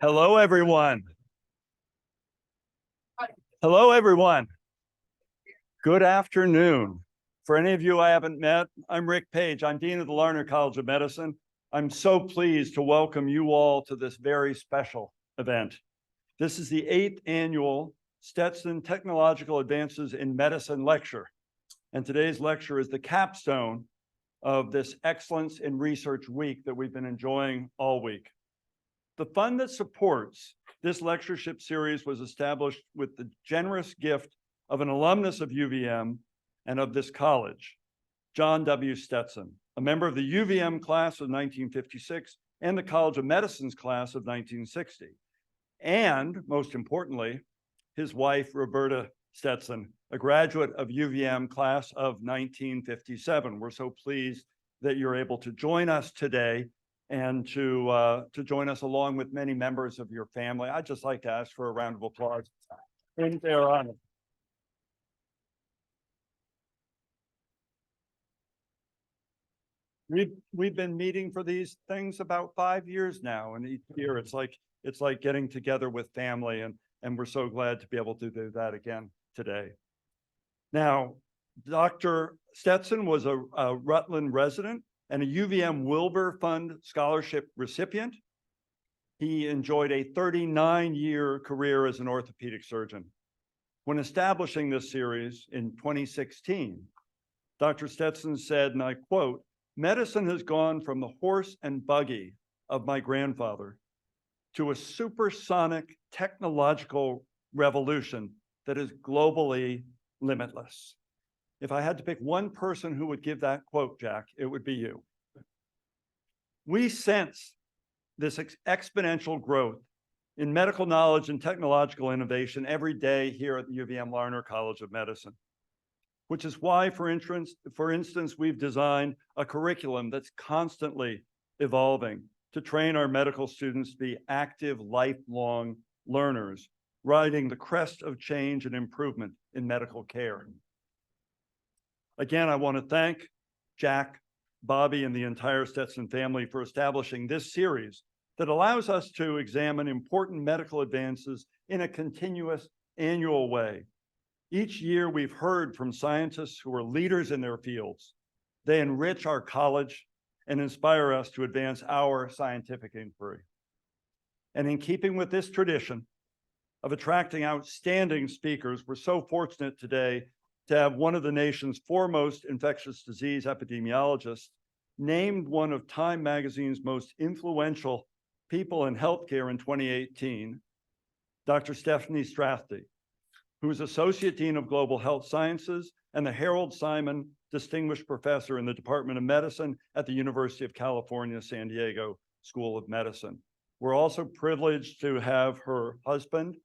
Hello, everyone. Hello, everyone. Good afternoon. For any of you I haven't met, I'm Rick Phage. I'm Dean of the Larner College of Medicine. I'm so pleased to welcome you all to this very special event. This is the 8th annual Stetson Technological Advances in Medicine lecture. And today's lecture is the capstone of this Excellence in Research Week that we've been enjoying all week. The fund that supports this lectureship series was established with the generous gift of an alumnus of UVM and of this college, John W. Stetson, a member of the UVM class of 1956 and the College of Medicine's class of 1960. And most importantly, his wife, Roberta Stetson, a graduate of UVM class of 1957. We're so pleased that you're able to join us today and to join us along with many members of your family. I'd just like to ask for a round of applause in their honor. We've been meeting for these things about 5 years now, and each year it's like getting together with family, and we're so glad to be able to do that again today. Now, Dr. Stetson was a Rutland resident and a UVM Wilbur Fund Scholarship recipient. He enjoyed a 39-year career as an orthopedic surgeon. When establishing this series in 2016, Dr. Stetson said, and I quote, "Medicine has gone from the horse and buggy of my grandfather to a supersonic technological revolution that is globally limitless." If I had to pick one person who would give that quote, Jack, it would be you. We sense this exponential growth in medical knowledge and technological innovation every day here at the UVM Larner College of Medicine, which is why, for instance, we've designed a curriculum that's constantly evolving to train our medical students to be active, lifelong learners, riding the crest of change and improvement in medical care. Again, I want to thank Jack, Bobby, and the entire Stetson family for establishing this series that allows us to examine important medical advances in a continuous annual way. Each year, we've heard from scientists who are leaders in their fields. They enrich our college and inspire us to advance our scientific inquiry. And in keeping with this tradition of attracting outstanding speakers, we're so fortunate today to have one of the nation's foremost infectious disease epidemiologists named one of Time magazine's most influential people in healthcare in 2018, Dr. Steffanie Strathdee, who is Associate Dean of Global Health Sciences and the Harold Simon Distinguished Professor in the Department of Medicine at the University of California, San Diego School of Medicine. We're also privileged to have her husband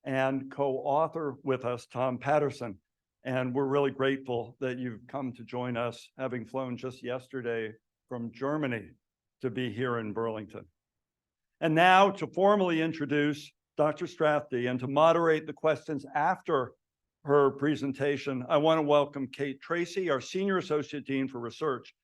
and co-author with us, Tom Patterson. And we're really grateful that you've come to join us, having flown just yesterday from Germany to be here in Burlington. And now to formally introduce Dr. Strathdee and to moderate the questions after her presentation, I want to welcome Kate Tracy, our Senior Associate Dean for Research,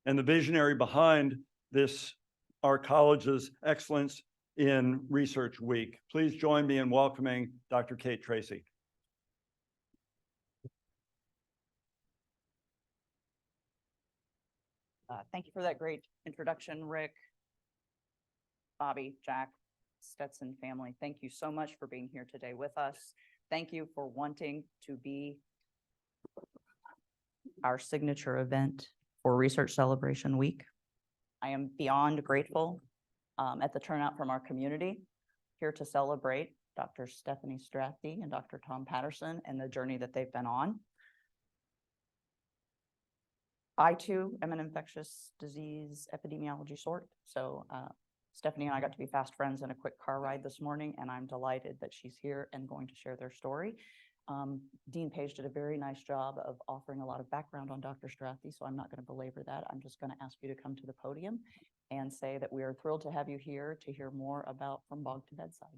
and the visionary behind this, our college's Excellence in Research Week. Please join me in welcoming Dr. Kate Tracy. Thank you for that great introduction, Rick, Bobby, Jack, Stetson family. Thank you so much for being here today with us. Thank you for wanting to be our signature event for Research Celebration Week. I am beyond grateful at the turnout from our community here to celebrate Dr. Steffanie Strathdee and Dr. Tom Patterson and the journey that they've been on. I too am an infectious disease epidemiology sort. So Steffanie and I got to be fast friends in a quick car ride this morning, and I'm delighted that she's here and going to share their story. Dean Phage did a very nice job of offering a lot of background on Dr. Strathdee, so I'm not going to belabor that. I'm just going to ask you to come to the podium and say that we are thrilled to have you here to hear more about From Bog to Bedside.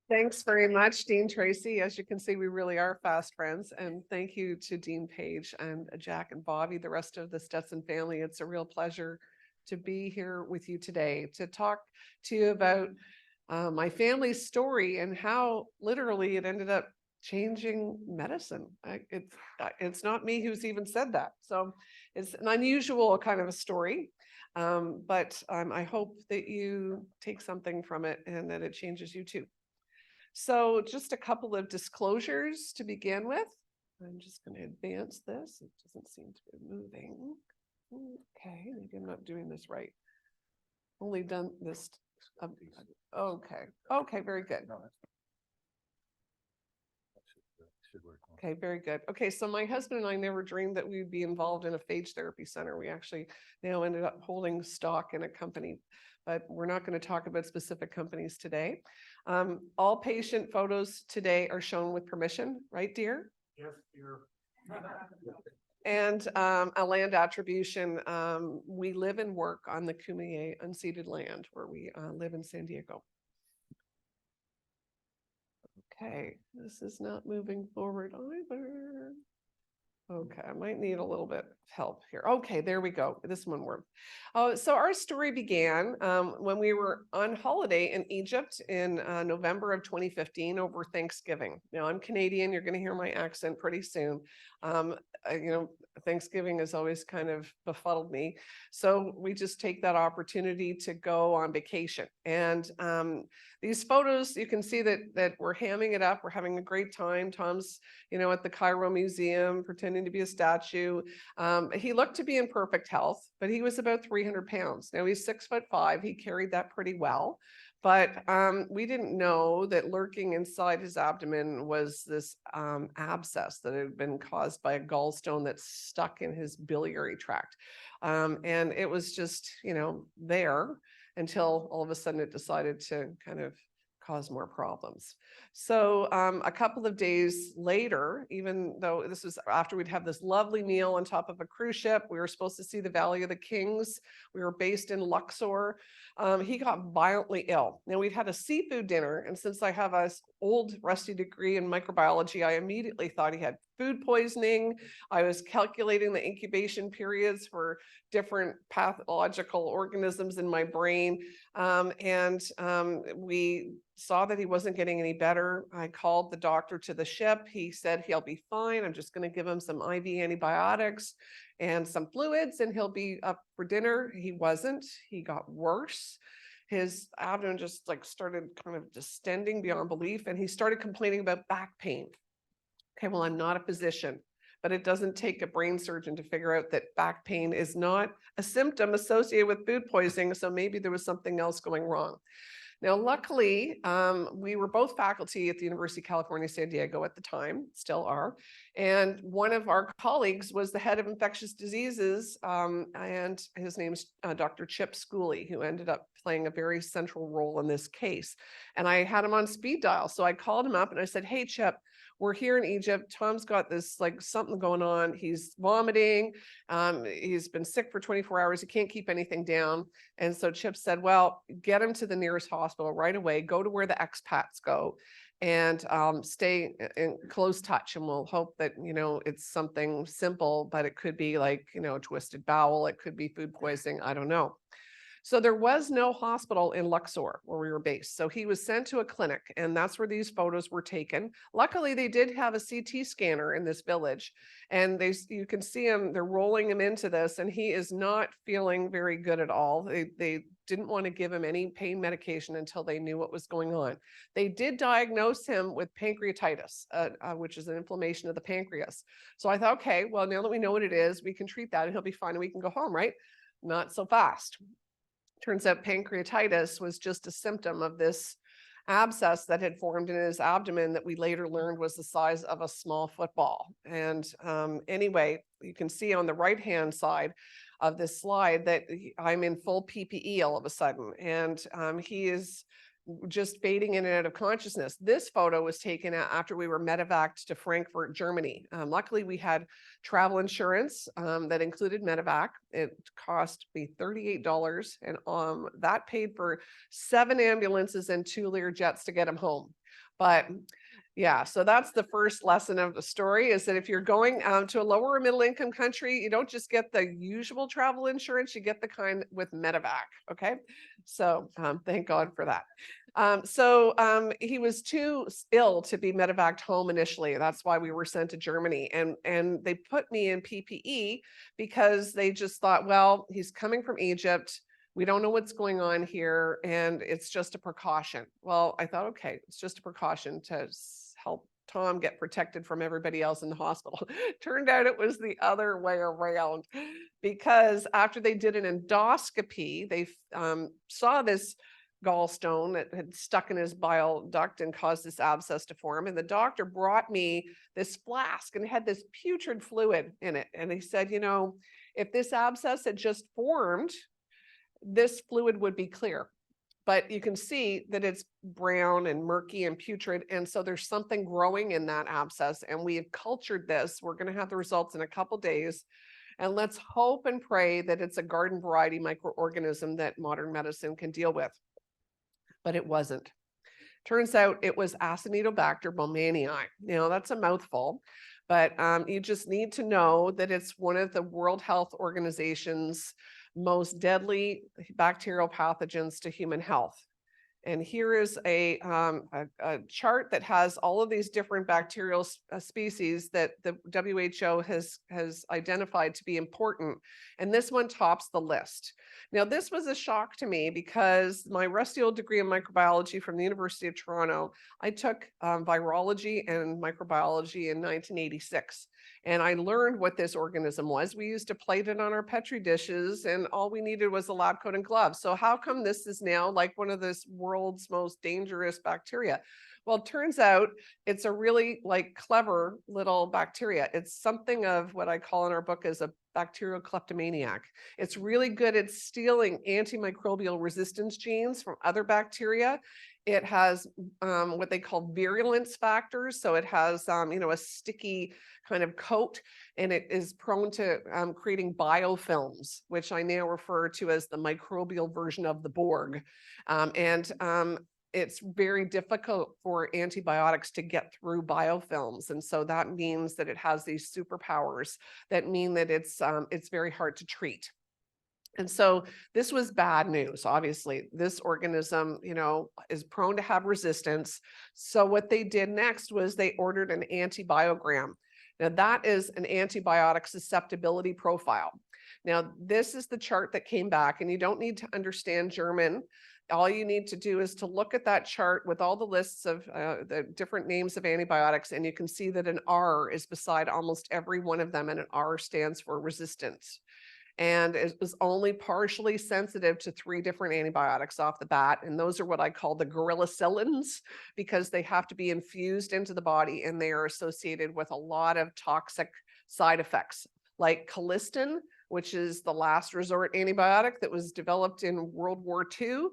Thanks very much, Dean Tracy. As you can see, we really are fast friends. And thank you to Dean Phage and Jack and Bobby, the rest of the Stetson family. It's a real pleasure to be here with you today to talk to you about my family's story and how literally it ended up changing medicine. It's not me who's even said that. So it's an unusual kind of a story. But I hope that you take something from it and that it changes you too. So just a couple of disclosures to begin with. I'm just going to advance this. It doesn't seem to be moving. Okay, maybe I'm not doing this right. Only done this. Okay, very good. Okay, very good. Okay, so my husband and I never dreamed that we would be involved in a phage therapy center. We actually now ended up holding stock in a company, but we're not going to talk about specific companies today. All patient photos today are shown with permission, right, dear? Yes, dear. And a land attribution. We live and work on the Kumeyaay unceded land where we live in San Diego. Okay, this is not moving forward either. Okay, I might need a little bit of help here. Okay, there we go. This one worked. So our story began when we were on holiday in Egypt in November of 2015 over Thanksgiving. Now I'm Canadian. You're going to hear my accent pretty soon. Thanksgiving has always kind of befuddled me. So we just take that opportunity to go on vacation. And these photos, you can see that we're hamming it up. We're having a great time. Tom's, at the Cairo Museum, pretending to be a statue. He looked to be in perfect health, but he was about 300 pounds. Now he's 6'5". He carried that pretty well. But we didn't know that lurking inside his abdomen was this abscess that had been caused by a gallstone that's stuck in his biliary tract. And it was just, there until all of a sudden it decided to kind of cause more problems. So a couple of days later, even though this was after we'd have this lovely meal on top of a cruise ship, we were supposed to see the Valley of the Kings. We were based in Luxor. He got violently ill. Now we'd had a seafood dinner, and since I have an old rusty degree in microbiology, I immediately thought he had food poisoning. I was calculating the incubation periods for different pathological organisms in my brain. We saw that he wasn't getting any better. I called the doctor to the ship. He said he'll be fine. I'm just going to give him some IV antibiotics and some fluids and he'll be up for dinner. He wasn't. He got worse. His abdomen just started kind of distending beyond belief, and he started complaining about back pain. Okay, well, I'm not a physician, but it doesn't take a brain surgeon to figure out that back pain is not a symptom associated with food poisoning. So maybe there was something else going wrong. Now, luckily, we were both faculty at the University of California, San Diego at the time, still are. And one of our colleagues was the head of infectious diseases, and his name's Dr. Chip Schooley, who ended up playing a very central role in this case. And I had him on speed dial. So I called him up and I said, hey, Chip, we're here in Egypt. Tom's got this something going on. He's vomiting. He's been sick for 24 hours. He can't keep anything down. And so Chip said, well, get him to the nearest hospital right away. Go to where the expats go and stay in close touch. And we'll hope that, it's something simple, but it could be twisted bowel. It could be food poisoning. I don't know. So there was no hospital in Luxor where we were based. So he was sent to a clinic, and that's where these photos were taken. Luckily, they did have a CT scanner in this village, and you can see him, they're rolling him into this, and he is not feeling very good at all. They didn't want to give him any pain medication until they knew what was going on. They did diagnose him with pancreatitis, which is an inflammation of the pancreas. So I thought, okay, well, now that we know what it is, we can treat that and he'll be fine and we can go home, right? Not so fast. Turns out pancreatitis was just a symptom of this abscess that had formed in his abdomen that we later learned was the size of a small football. And anyway, you can see on the right-hand side of this slide that I'm in full PPE all of a sudden. And he is just fading in and out of consciousness. This photo was taken after we were medevaced to Frankfurt, Germany. Luckily, we had travel insurance that included medevac. It cost me $38, and that paid for 7 ambulances and 2 Lear jets to get him home. But yeah, so that's the first lesson of the story, is that if you're going to a lower or middle income country, you don't just get the usual travel insurance, you get the kind with medevac. Okay. So thank God for that. He was too ill to be medevaced home initially. That's why we were sent to Germany, and they put me in PPE because they just thought, well, he's coming from Egypt. We don't know what's going on here, and it's just a precaution. Well, I thought, okay, it's just a precaution to help Tom get protected from everybody else in the hospital. Turned out it was the other way around, because after they did an endoscopy, they saw this gallstone that had stuck in his bile duct and caused this abscess to form. And the doctor brought me this flask and it had this putrid fluid in it. And he said, you know, if this abscess had just formed, this fluid would be clear. But you can see that it's brown and murky and putrid. And so there's something growing in that abscess. And we have cultured this. We're going to have the results in a couple days. And let's hope and pray that it's a garden variety microorganism that modern medicine can deal with. But it wasn't. Turns out it was Acinetobacter baumannii. Now, that's a mouthful, but you just need to know that it's one of the World Health Organization's most deadly bacterial pathogens to human health. And here is a chart that has all of these different bacterial species that the WHO has identified to be important. And this one tops the list. Now, this was a shock to me because my rusty old degree in microbiology from the University of Toronto, I took virology and microbiology in 1986. And I learned what this organism was. We used to plate it on our Petri dishes, and all we needed was a lab coat and gloves. So how come this is now like one of this world's most dangerous bacteria? Well, it turns out it's a really like clever little bacteria. It's something of what I call in our book as a bacterial kleptomaniac. It's really good at stealing antimicrobial resistance genes from other bacteria. It has what they call virulence factors. So it has, a sticky kind of coat, and it is prone to creating biofilms, which I now refer to as the microbial version of the Borg. It's very difficult for antibiotics to get through biofilms. And so that means that it has these superpowers that mean that it's very hard to treat. And so this was bad news. Obviously, this organism, is prone to have resistance. So what they did next was they ordered an antibiogram. Now that is an antibiotic susceptibility profile. Now, this is the chart that came back, and you don't need to understand German. All you need to do is to look at that chart with all the lists of the different names of antibiotics, and you can see that an R is beside almost every one of them, and an R stands for resistance. And it was only partially sensitive to 3 different antibiotics off the bat. And those are what I call the gorillacillins, because they have to be infused into the body, and they are associated with a lot of toxic side effects, like colistin, which is the last resort antibiotic that was developed in World War II.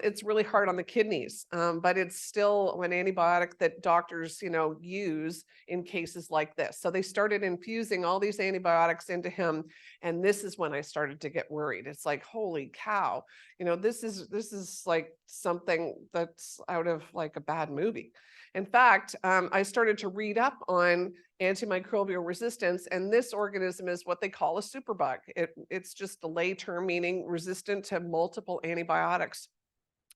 It's really hard on the kidneys, but it's still an antibiotic that doctors, use in cases like this. So they started infusing all these antibiotics into him. And this is when I started to get worried. It's like, holy cow, this is like something that's out of like a bad movie. In fact, I started to read up on antimicrobial resistance, and this organism is what they call a superbug. It's just a lay term meaning resistant to multiple antibiotics.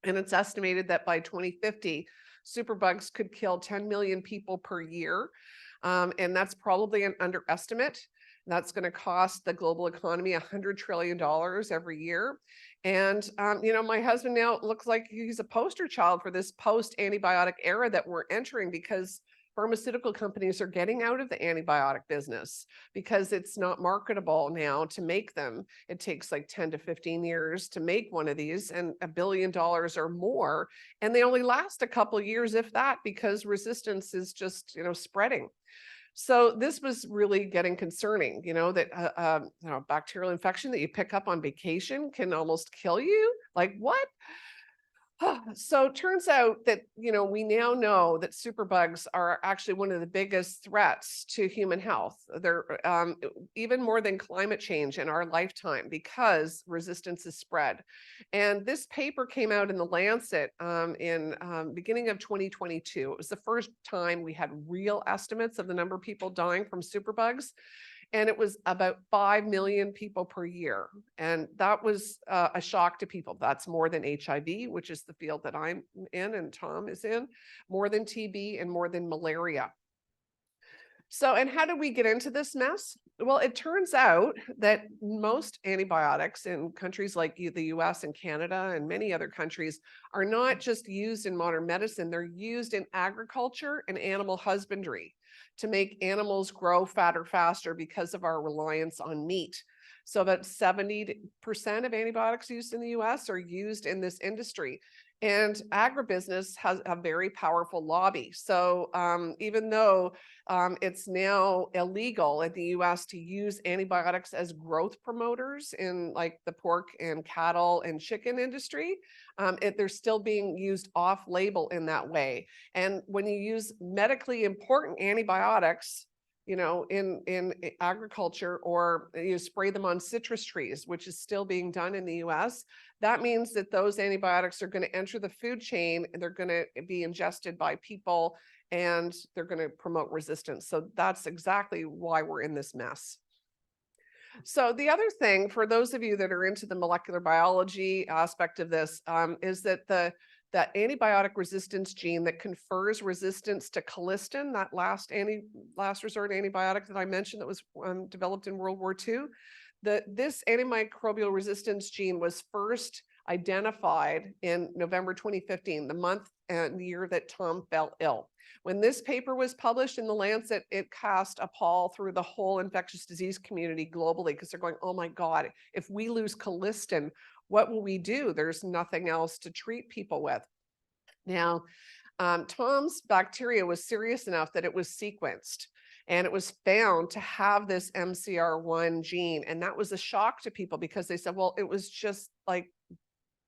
And it's estimated that by 2050, superbugs could kill 10 million people per year. And that's probably an underestimate. That's going to cost the global economy $100 trillion every year. And, my husband now looks like he's a poster child for this post-antibiotic era that we're entering, because pharmaceutical companies are getting out of the antibiotic business because it's not marketable now to make them. It takes like 10 to 15 years to make one of these, and $1 billion or more. And they only last a couple of years, if that, because resistance is just, spreading. So this was really getting concerning, that bacterial infection that you pick up on vacation can almost kill you. Like what? So it turns out that, we now know that superbugs are actually one of the biggest threats to human health. They're even more than climate change in our lifetime because resistance is spread. And this paper came out in the Lancet in beginning of 2022. It was the first time we had real estimates of the number of people dying from superbugs. And it was about 5 million people per year. And that was a shock to people. That's more than HIV, which is the field that I'm in and Tom is in, more than TB and more than malaria. So, and how did we get into this mess? Well, it turns out that most antibiotics in countries like the US and Canada and many other countries are not just used in modern medicine, they're used in agriculture and animal husbandry to make animals grow fatter faster because of our reliance on meat. So about 70% of antibiotics used in the US are used in this industry. And agribusiness has a very powerful lobby. So even though it's now illegal in the US to use antibiotics as growth promoters in like the pork and cattle and chicken industry, they're still being used off label in that way. And when you use medically important antibiotics, in agriculture, or you spray them on citrus trees, which is still being done in the US, that means that those antibiotics are going to enter the food chain and they're going to be ingested by people and they're going to promote resistance. So that's exactly why we're in this mess. So the other thing, for those of you that are into the molecular biology aspect of this, is that that antibiotic resistance gene that confers resistance to colistin, that last resort antibiotic that I mentioned that was developed in World War II, this antimicrobial resistance gene was first identified in November 2015, the month and year that Tom fell ill. When this paper was published in the Lancet, it cast a pall through the whole infectious disease community globally because they're going, oh my God, if we lose colistin, what will we do? There's nothing else to treat people with. Now, Tom's bacteria was serious enough that it was sequenced and it was found to have this MCR1 gene. And that was a shock to people because they said, well, it was just like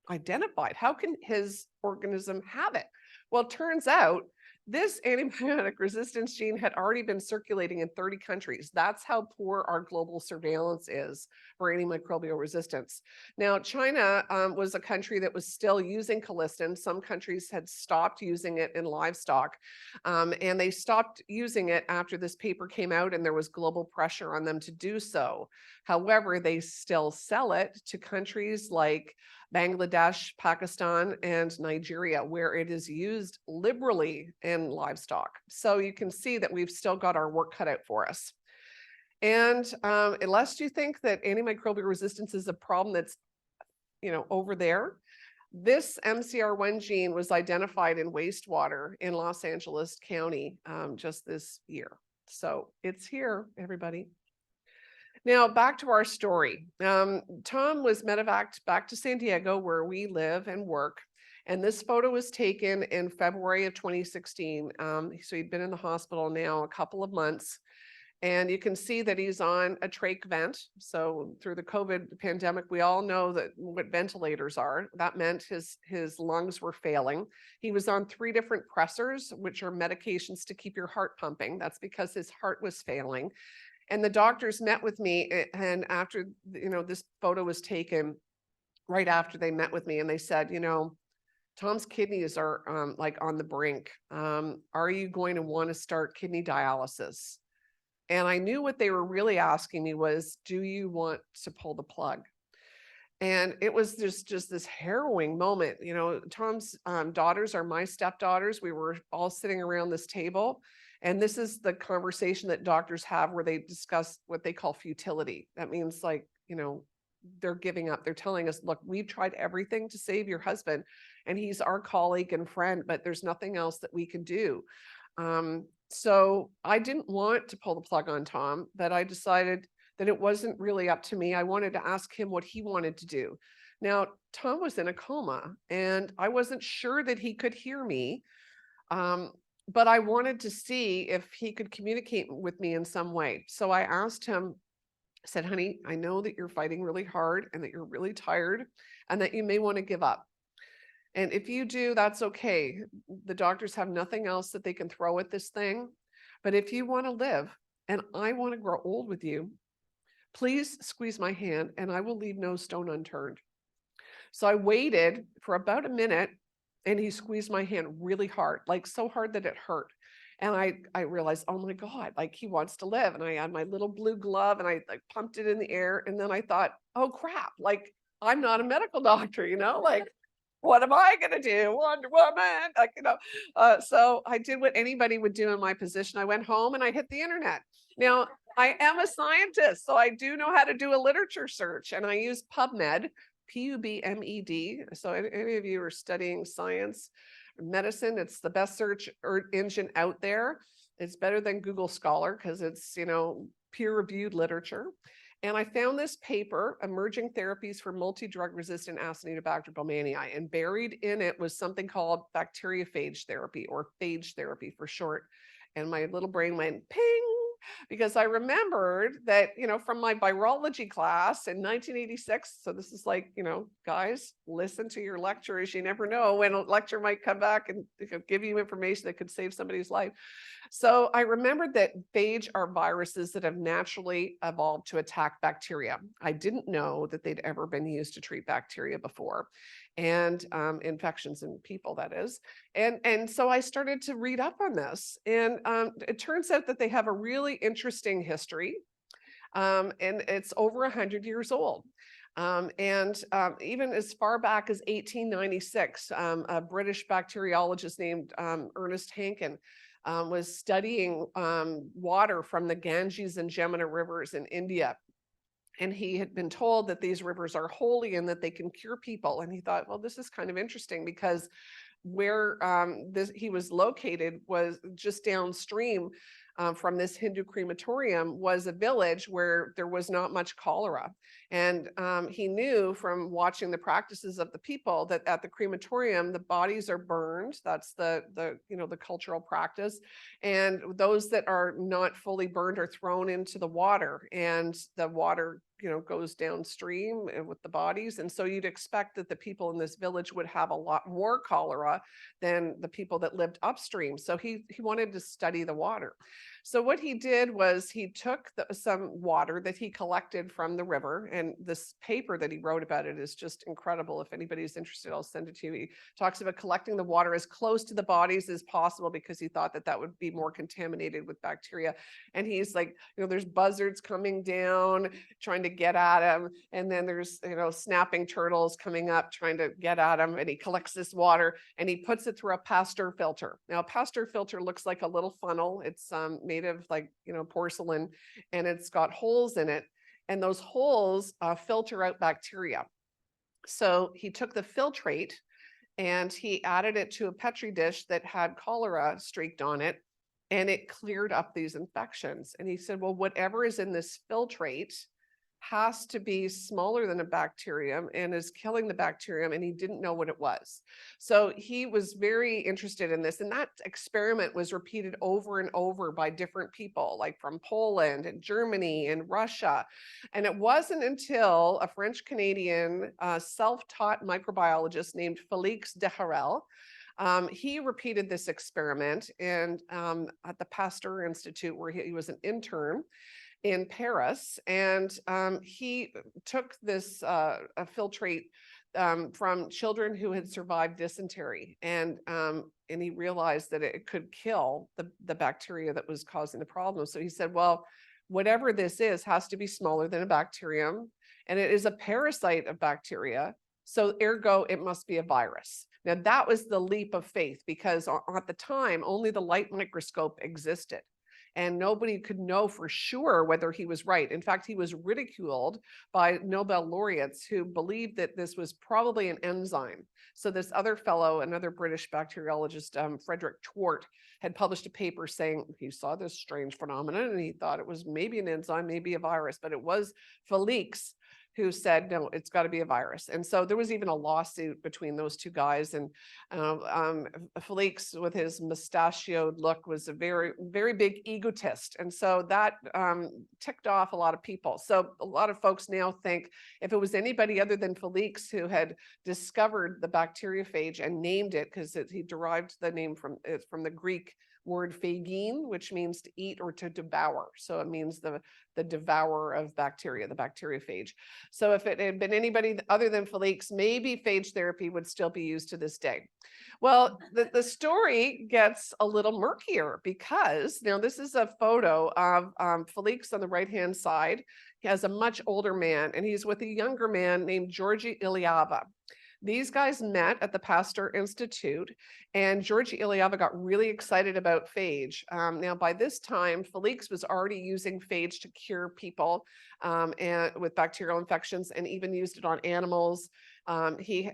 identified. How can his organism have it? Well, it turns out this antibiotic resistance gene had already been circulating in 30 countries. That's how poor our global surveillance is for antimicrobial resistance. Now, China was a country that was still using colistin. Some countries had stopped using it in livestock, and they stopped using it after this paper came out and there was global pressure on them to do so. However, they still sell it to countries like Bangladesh, Pakistan, and Nigeria, where it is used liberally in livestock. So you can see that we've still got our work cut out for us. And unless you think that antimicrobial resistance is a problem that's, over there, this MCR1 gene was identified in wastewater in Los Angeles County just this year. So it's here, everybody. Now, back to our story. Tom was medevaced back to San Diego, where we live and work. And this photo was taken in February of 2016. So he'd been in the hospital now a couple of months. And you can see that he's on a trach vent. So through the COVID pandemic, we all know that what ventilators are. That meant his lungs were failing. He was on 3 different pressors, which are medications to keep your heart pumping. That's because his heart was failing. And the doctors met with me, and after, this photo was taken, right after they met with me, and they said, Tom's kidneys are like on the brink. Are you going to want to start kidney dialysis? And I knew what they were really asking me was, do you want to pull the plug? And it was just this harrowing moment. Tom's daughters are my stepdaughters. We were all sitting around this table. And this is the conversation that doctors have where they discuss what they call futility. That means they're giving up. They're telling us, look, we've tried everything to save your husband and he's our colleague and friend, but there's nothing else that we can do. So I didn't want to pull the plug on Tom, but I decided that it wasn't really up to me. I wanted to ask him what he wanted to do. Now, Tom was in a coma and I wasn't sure that he could hear me. But I wanted to see if he could communicate with me in some way. So I asked him, I said, honey, I know that you're fighting really hard and that you're really tired and that you may want to give up. And if you do, that's okay. The doctors have nothing else that they can throw at this thing. But if you want to live and I want to grow old with you, please squeeze my hand and I will leave no stone unturned. So I waited for about a minute and he squeezed my hand really hard, like so hard that it hurt. And I realized, oh my God, like he wants to live. And I had my little blue glove and I like pumped it in the air. And then I thought, oh crap, like I'm not a medical doctor, like what am I going to do? Wonder Woman, like, so I did what anybody would do in my position. I went home and I hit the internet. Now, I am a scientist, so I do know how to do a literature search and I use PubMed, PUBMED. So any of you are studying science, medicine, it's the best search engine out there. It's better than Google Scholar because it's, peer-reviewed literature. And I found this paper, Emerging Therapies for Multi-Drug Resistant Acinetobacter baumannii, and buried in it was something called bacteriophage therapy, or phage therapy for short. And my little brain went ping, because I remembered that, from my virology class in 1986. So this is like, guys, listen to your lecturers. You never know when a lecture might come back and give you information that could save somebody's life. So I remembered that phage are viruses that have naturally evolved to attack bacteria. I didn't know that they'd ever been used to treat bacteria before, and infections in people, that is. And so I started to read up on this, and it turns out that they have a really interesting history, and it's over 100 years old. Even as far back as 1896, a British bacteriologist named Ernest Hankin was studying water from the Ganges and Jamuna rivers in India. And he had been told that these rivers are holy and that they can cure people. And he thought, well, this is kind of interesting because where he was located was just downstream from this Hindu crematorium was a village where there was not much cholera. And he knew from watching the practices of the people that at the crematorium, the bodies are burned. That's the cultural practice. And those that are not fully burned are thrown into the water, and the water goes downstream with the bodies. And so you'd expect that the people in this village would have a lot more cholera than the people that lived upstream. So he wanted to study the water. So what he did was he took some water that he collected from the river, and this paper that he wrote about it is just incredible. If anybody's interested, I'll send it to you. He talks about collecting the water as close to the bodies as possible because he thought that that would be more contaminated with bacteria. And he's like, there's buzzards coming down, trying to get at him. And then there's, snapping turtles coming up, trying to get at him. And he collects this water and he puts it through a Pasteur filter. Now, a Pasteur filter looks like a little funnel. It's made of porcelain, and it's got holes in it. And those holes filter out bacteria. So he took the filtrate and he added it to a Petri dish that had cholera streaked on it, and it cleared up these infections. And he said, well, whatever is in this filtrate has to be smaller than a bacterium and is killing the bacterium, and he didn't know what it was. So he was very interested in this, and that experiment was repeated over and over by different people, like from Poland and Germany and Russia. And it wasn't until a French-Canadian self-taught microbiologist named Félix Deharel, he repeated this experiment at the Pasteur Institute, where he was an intern in Paris, and he took this filtrate from children who had survived dysentery, and he realized that it could kill the bacteria that was causing the problem. So he said, well, whatever this is has to be smaller than a bacterium, and it is a parasite of bacteria, so ergo it must be a virus. Now that was the leap of faith, because at the time only the light microscope existed, and nobody could know for sure whether he was right. In fact, he was ridiculed by Nobel laureates who believed that this was probably an enzyme. So this other fellow, another British bacteriologist, Frederick Twort, had published a paper saying he saw this strange phenomenon and he thought it was maybe an enzyme, maybe a virus, but it was Félix who said, no, it's got to be a virus. And so there was even a lawsuit between those two guys. And Felix, with his mustachioed look, was a very, very big egotist. And so that ticked off a lot of people. So a lot of folks now think if it was anybody other than Felix who had discovered the bacteriophage and named it, because he derived the name from the Greek word phagine, which means to eat or to devour. So it means the devourer of bacteria, the bacteriophage. So if it had been anybody other than Felix, maybe phage therapy would still be used to this day. Well, the story gets a little murkier because now this is a photo of Felix on the right-hand side. He has a much older man, and he's with a younger man named Georgi Iliava. These guys met at the Pasteur Institute, and Georgi Iliava got really excited about phage. Now, by this time, Felix was already using phage to cure people and with bacterial infections, and even used it on animals. He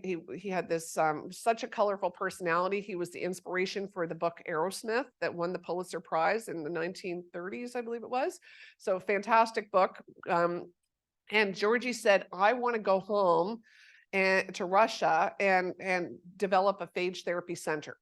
had this such a colorful personality. He was the inspiration for the book Aerosmith that won the Pulitzer Prize in the 1930s, I believe it was. So, fantastic book. And Georgi said, "I want to go home to Russia and develop a phage therapy center."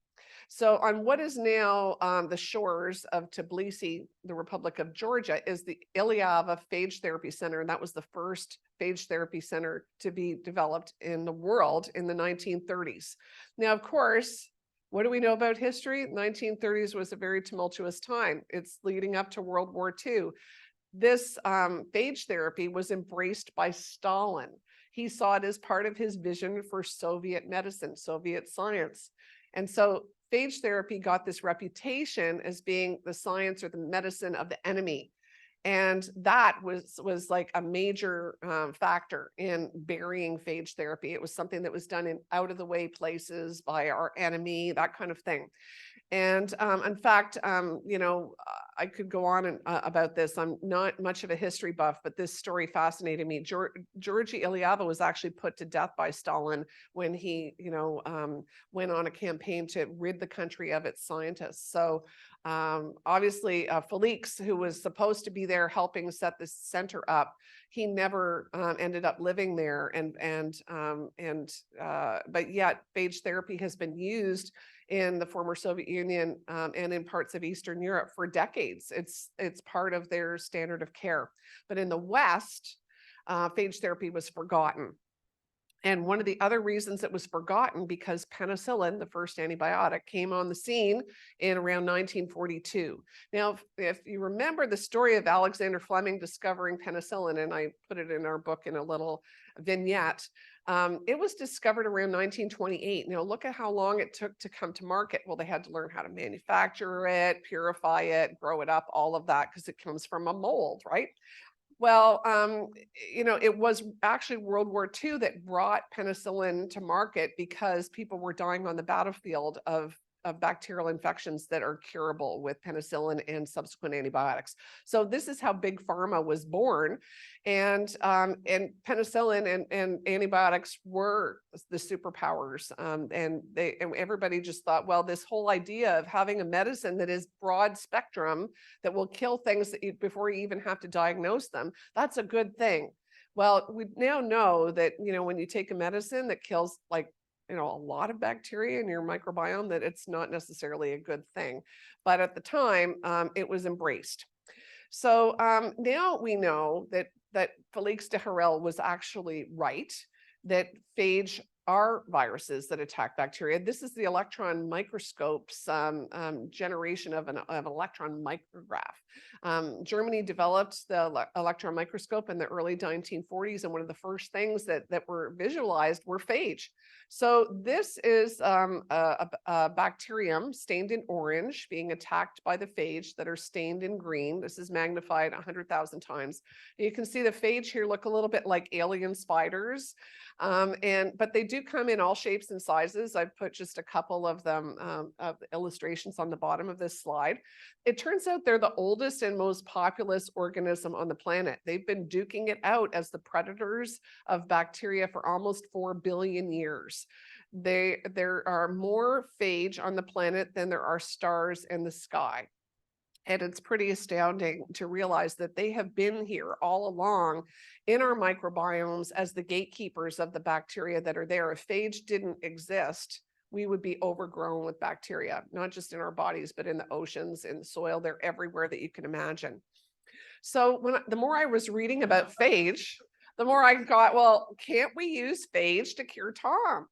So on what is now the shores of Tbilisi, the Republic of Georgia, is the Iliava Phage Therapy Center. And that was the first phage therapy center to be developed in the world in the 1930s. Now, of course, what do we know about history? 1930s was a very tumultuous time. It's leading up to World War II. This phage therapy was embraced by Stalin. He saw it as part of his vision for Soviet medicine, Soviet science. And so phage therapy got this reputation as being the science or the medicine of the enemy. And that was like a major factor in burying phage therapy. It was something that was done in out of the way places by our enemy, that kind of thing. And in fact, I could go on about this. I'm not much of a history buff, but this story fascinated me. Georgi Iliava was actually put to death by Stalin when he, went on a campaign to rid the country of its scientists. So obviously, Felix, who was supposed to be there helping set this center up, he never ended up living there. But yet, phage therapy has been used in the former Soviet Union and in parts of Eastern Europe for decades. It's part of their standard of care. But in the West, phage therapy was forgotten. And one of the other reasons it was forgotten because penicillin, the first antibiotic, came on the scene in around 1942. Now, if you remember the story of Alexander Fleming discovering penicillin, and I put it in our book in a little vignette, it was discovered around 1928. Now, look at how long it took to come to market. Well, they had to learn how to manufacture it, purify it, grow it up, all of that, because it comes from a mold, right? Well, it was actually World War II that brought penicillin to market because people were dying on the battlefield of bacterial infections that are curable with penicillin and subsequent antibiotics. So this is how big pharma was born, and penicillin and antibiotics were the superpowers. And everybody just thought, well, this whole idea of having a medicine that is broad spectrum that will kill things before you even have to diagnose them, that's a good thing. Well, we now know that when you take a medicine that kills a lot of bacteria in your microbiome, that it's not necessarily a good thing. But at the time, it was embraced. So now we know that Felix de Herel was actually right, that phage are viruses that attack bacteria. This is the electron microscope's generation of an electron micrograph. Germany developed the electron microscope in the early 1940s, and one of the first things that were visualized were phage. So this is a bacterium stained in orange being attacked by the phage that are stained in green. This is magnified 100,000 times. You can see the phage here look a little bit like alien spiders. But they do come in all shapes and sizes. I've put just a couple of them of illustrations on the bottom of this slide. It turns out they're the oldest and most populous organism on the planet. They've been duking it out as the predators of bacteria for almost 4 billion years. There are more phage on the planet than there are stars in the sky. And it's pretty astounding to realize that they have been here all along in our microbiomes as the gatekeepers of the bacteria that are there. If phage didn't exist, we would be overgrown with bacteria, not just in our bodies, but in the oceans, in the soil. They're everywhere that you can imagine. So the more I was reading about phage, the more I got, well, can't we use phage to cure Tom?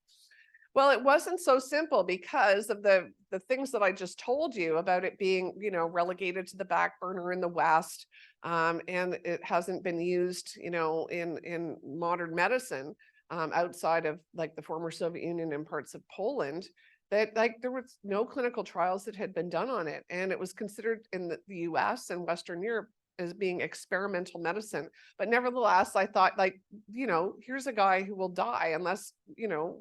Well, it wasn't so simple because of the things that I just told you about it being, relegated to the back burner in the West, and it hasn't been used, in modern medicine, outside of like the former Soviet Union and parts of Poland. That like there was no clinical trials that had been done on it, and it was considered in the U.S. and Western Europe as being experimental medicine. But nevertheless, I thought like, here's a guy who will die unless,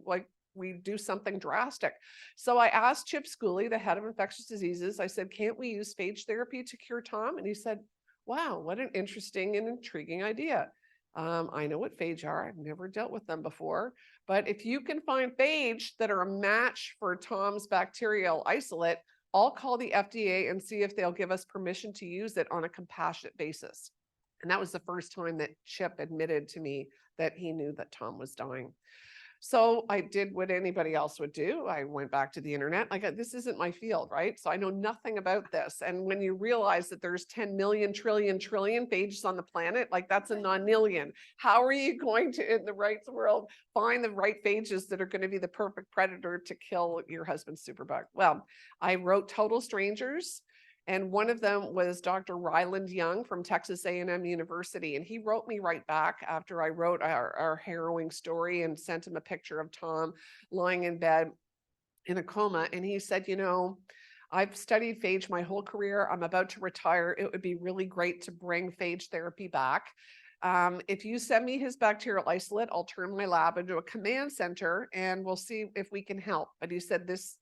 like we do something drastic. So I asked Chip Schooley, the head of infectious diseases, I said, can't we use phage therapy to cure Tom? And he said, wow, what an interesting and intriguing idea. I know what phage are. I've never dealt with them before. But if you can find phage that are a match for Tom's bacterial isolate, I'll call the FDA and see if they'll give us permission to use it on a compassionate basis. And that was the first time that Chip admitted to me that he knew that Tom was dying. So I did what anybody else would do. I went back to the internet. Like, this isn't my field, right? So I know nothing about this. And when you realize that there's 10 million, trillion phages on the planet, like that's a nonillion. How are you going to, in the rights world, find the right phages that are going to be the perfect predator to kill your husband's superbug? Well, I wrote Total Strangers. And one of them was Dr. Ryland Young from Texas A&M University. And he wrote me right back after I wrote our harrowing story and sent him a picture of Tom lying in bed in a coma. And he said, I've studied phage my whole career. I'm about to retire. It would be really great to bring phage therapy back. If you send me his bacterial isolate, I'll turn my lab into a command center and we'll see if we can help. But he said this,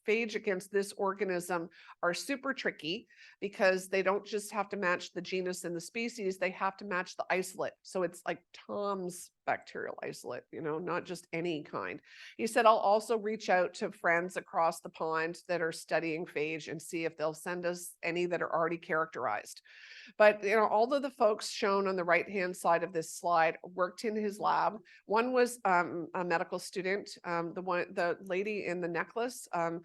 phage against this organism are super tricky because they don't just have to match the genus and the species, they have to match the isolate. So it's like Tom's bacterial isolate, not just any kind. He said, I'll also reach out to friends across the pond that are studying phage and see if they'll send us any that are already characterized. But all of the folks shown on the right-hand side of this slide worked in his lab. One was a medical student. The lady in the necklace, kind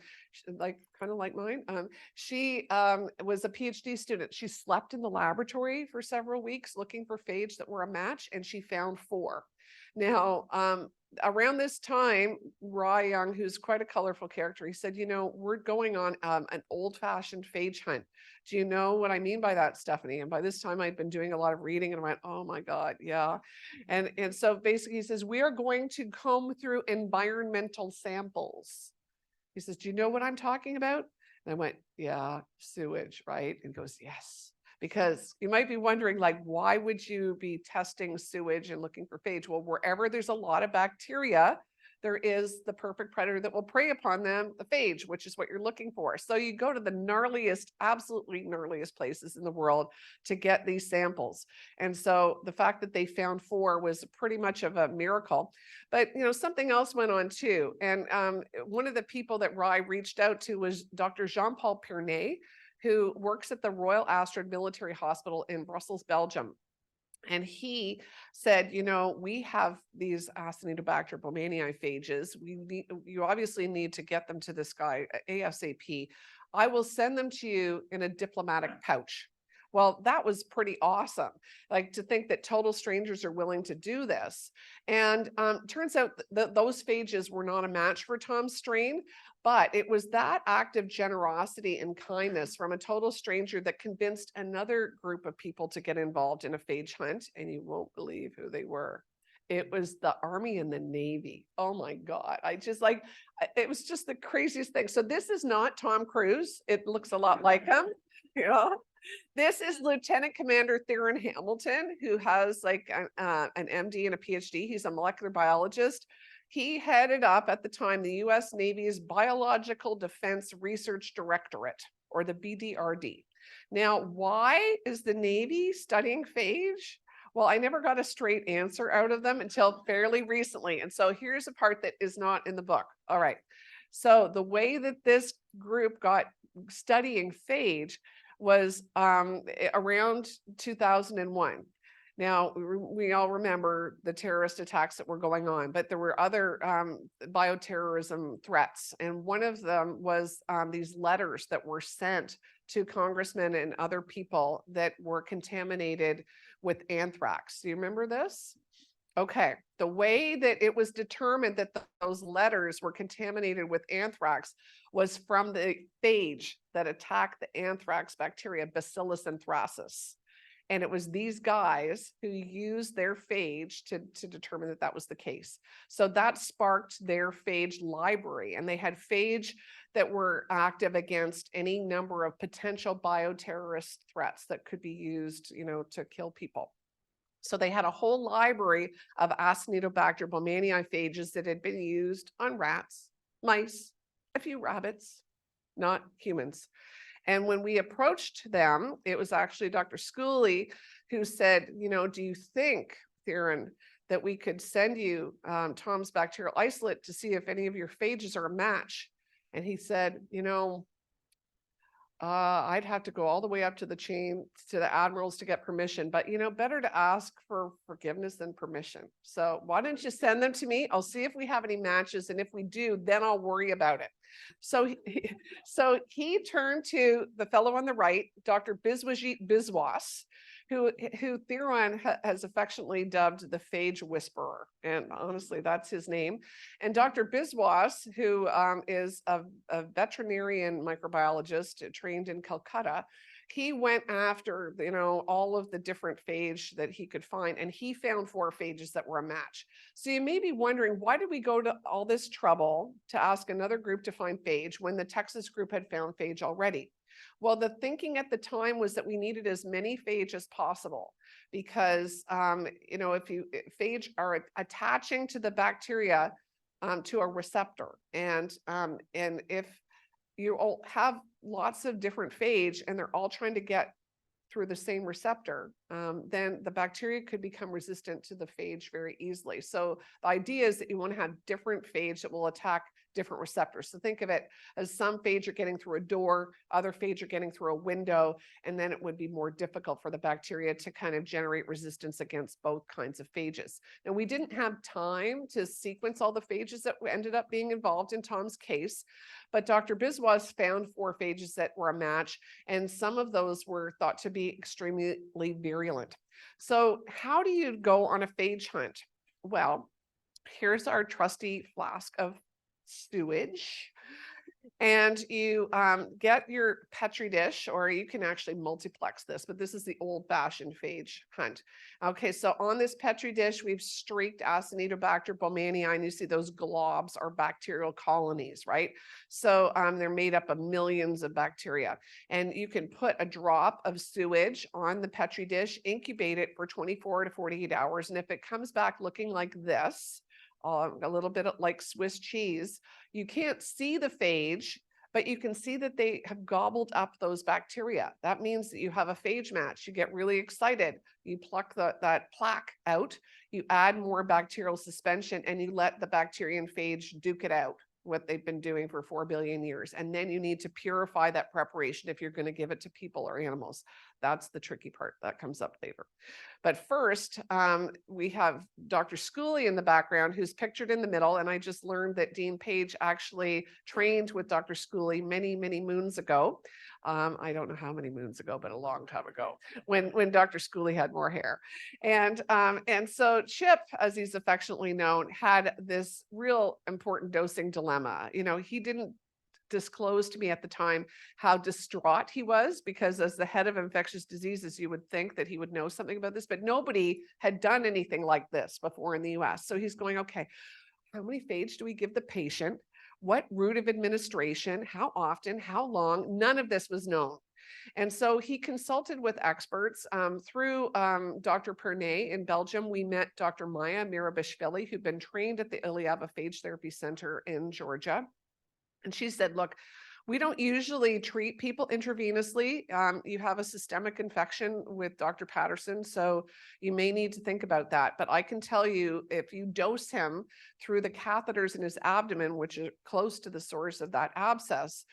of like mine. She was a PhD student. She slept in the laboratory for several weeks looking for phage that were a match, and she found 4. Now, around this time, Rye Young, who's quite a colorful character, he said, we're going on an old-fashioned phage hunt. Do you know what I mean by that, Steffanie? And by this time I'd been doing a lot of reading and I went, oh my God, yeah. And so basically he says, we are going to comb through environmental samples. He says, do you know what I'm talking about? And I went, yeah, sewage, right? And he goes, yes. Because you might be wondering, like, why would you be testing sewage and looking for phage? Well, wherever there's a lot of bacteria, there is the perfect predator that will prey upon them, the phage, which is what you're looking for. So you go to the gnarliest, absolutely gnarliest places in the world to get these samples. And so the fact that they found 4 was pretty much of a miracle. But, something else went on too. And one of the people that Rye reached out to was Dr. Jean-Paul Pernet, who works at the Royal Astrid Military Hospital in Brussels, Belgium. And he said, we have these Acinetobacter baumannii phages. You obviously need to get them to this guy ASAP. I will send them to you in a diplomatic pouch. Well, that was pretty awesome. Like, to think that total strangers are willing to do this. And turns out that those phages were not a match for Tom's strain, but it was that act of generosity and kindness from a total stranger that convinced another group of people to get involved in a phage hunt. And you won't believe who they were. It was the Army and the Navy. Oh my God. It was just the craziest thing. So this is not Tom Cruise. It looks a lot like him. This is Lieutenant Commander Theron Hamilton, who has like an MD and a PhD. He's a molecular biologist. He headed up at the time the US Navy's Biological Defense Research Directorate, or the BDRD. Now, why is the Navy studying phage? Well, I never got a straight answer out of them until fairly recently. And so here's a part that is not in the book. All right. So the way that this group got studying phage was around 2001. Now, we all remember the terrorist attacks that were going on, but there were other bioterrorism threats. And one of them was these letters that were sent to congressmen and other people that were contaminated with anthrax. Do you remember this? Okay, the way that it was determined that those letters were contaminated with anthrax was from the phage that attacked the anthrax bacteria, Bacillus anthracis. And it was these guys who used their phage to determine that that was the case. So that sparked their phage library, and they had phage that were active against any number of potential bioterrorist threats that could be used, to kill people. So they had a whole library of Acinetobacter baumannii phages that had been used on rats, mice, a few rabbits, not humans. And when we approached them, it was actually Dr. Schooley who said, do you think, Theron, that we could send you Tom's bacterial isolate to see if any of your phages are a match? And he said, I'd have to go all the way up to the chain to the admirals to get permission, but better to ask for forgiveness than permission. So why don't you send them to me? I'll see if we have any matches. And if we do, then I'll worry about it. So he turned to the fellow on the right, Dr. Biswajit Biswas, who Theron has affectionately dubbed the phage whisperer. And honestly, that's his name. And Dr. Biswas, who is a veterinarian microbiologist trained in Calcutta, he went after, all of the different phage that he could find, and he found 4 phages that were a match. So you may be wondering, why did we go to all this trouble to ask another group to find phage when the Texas group had found phage already? Well, the thinking at the time was that we needed as many phage as possible because, if phage are attaching to the bacteria to a receptor, and if you all have lots of different phage and they're all trying to get through the same receptor, then the bacteria could become resistant to the phage very easily. So the idea is that you want to have different phage that will attack different receptors. So think of it as some phage are getting through a door, other phage are getting through a window, and then it would be more difficult for the bacteria to kind of generate resistance against both kinds of phages. Now, we didn't have time to sequence all the phages that ended up being involved in Tom's case, but Dr. Biswas found 4 phages that were a match, and some of those were thought to be extremely virulent. So how do you go on a phage hunt? Well, here's our trusty flask of sewage, and you get your Petri dish, or you can actually multiplex this, but this is the old-fashioned phage hunt. Okay, so on this Petri dish, we've streaked Acinetobacter baumannii, and you see those globs are bacterial colonies, right? So they're made up of millions of bacteria, and you can put a drop of sewage on the Petri dish, incubate it for 24 to 48 hours, and if it comes back looking like this, a little bit like Swiss cheese, you can't see the phage, but you can see that they have gobbled up those bacteria. That means that you have a phage match. You get really excited. You pluck that plaque out, you add more bacterial suspension, and you let the bacteria and phage duke it out, what they've been doing for 4 billion years. And then you need to purify that preparation if you're going to give it to people or animals. That's the tricky part that comes up later. But first, we have Dr. Schooley in the background, who's pictured in the middle. And I just learned that Dean Phage actually trained with Dr. Schooley many, many moons ago. I don't know how many moons ago, but a long time ago, when Dr. Schooley had more hair. And so Chip, as he's affectionately known, had this real important dosing dilemma. He didn't disclosed to me at the time how distraught he was, because as the head of infectious diseases, you would think that he would know something about this, but nobody had done anything like this before in the US. So he's going, okay, how many phage do we give the patient? What route of administration? How often? How long? None of this was known. And so he consulted with experts through Dr. Pernay in Belgium. We met Dr. Maya Mirabishvili, who'd been trained at the Iliava Phage Therapy Center in Georgia. And she said, look, We don't usually treat people intravenously. You have a systemic infection with Dr. Patterson, so you may need to think about that. But I can tell you, if you dose him through the catheters in his abdomen, which are close to the source of that abscess,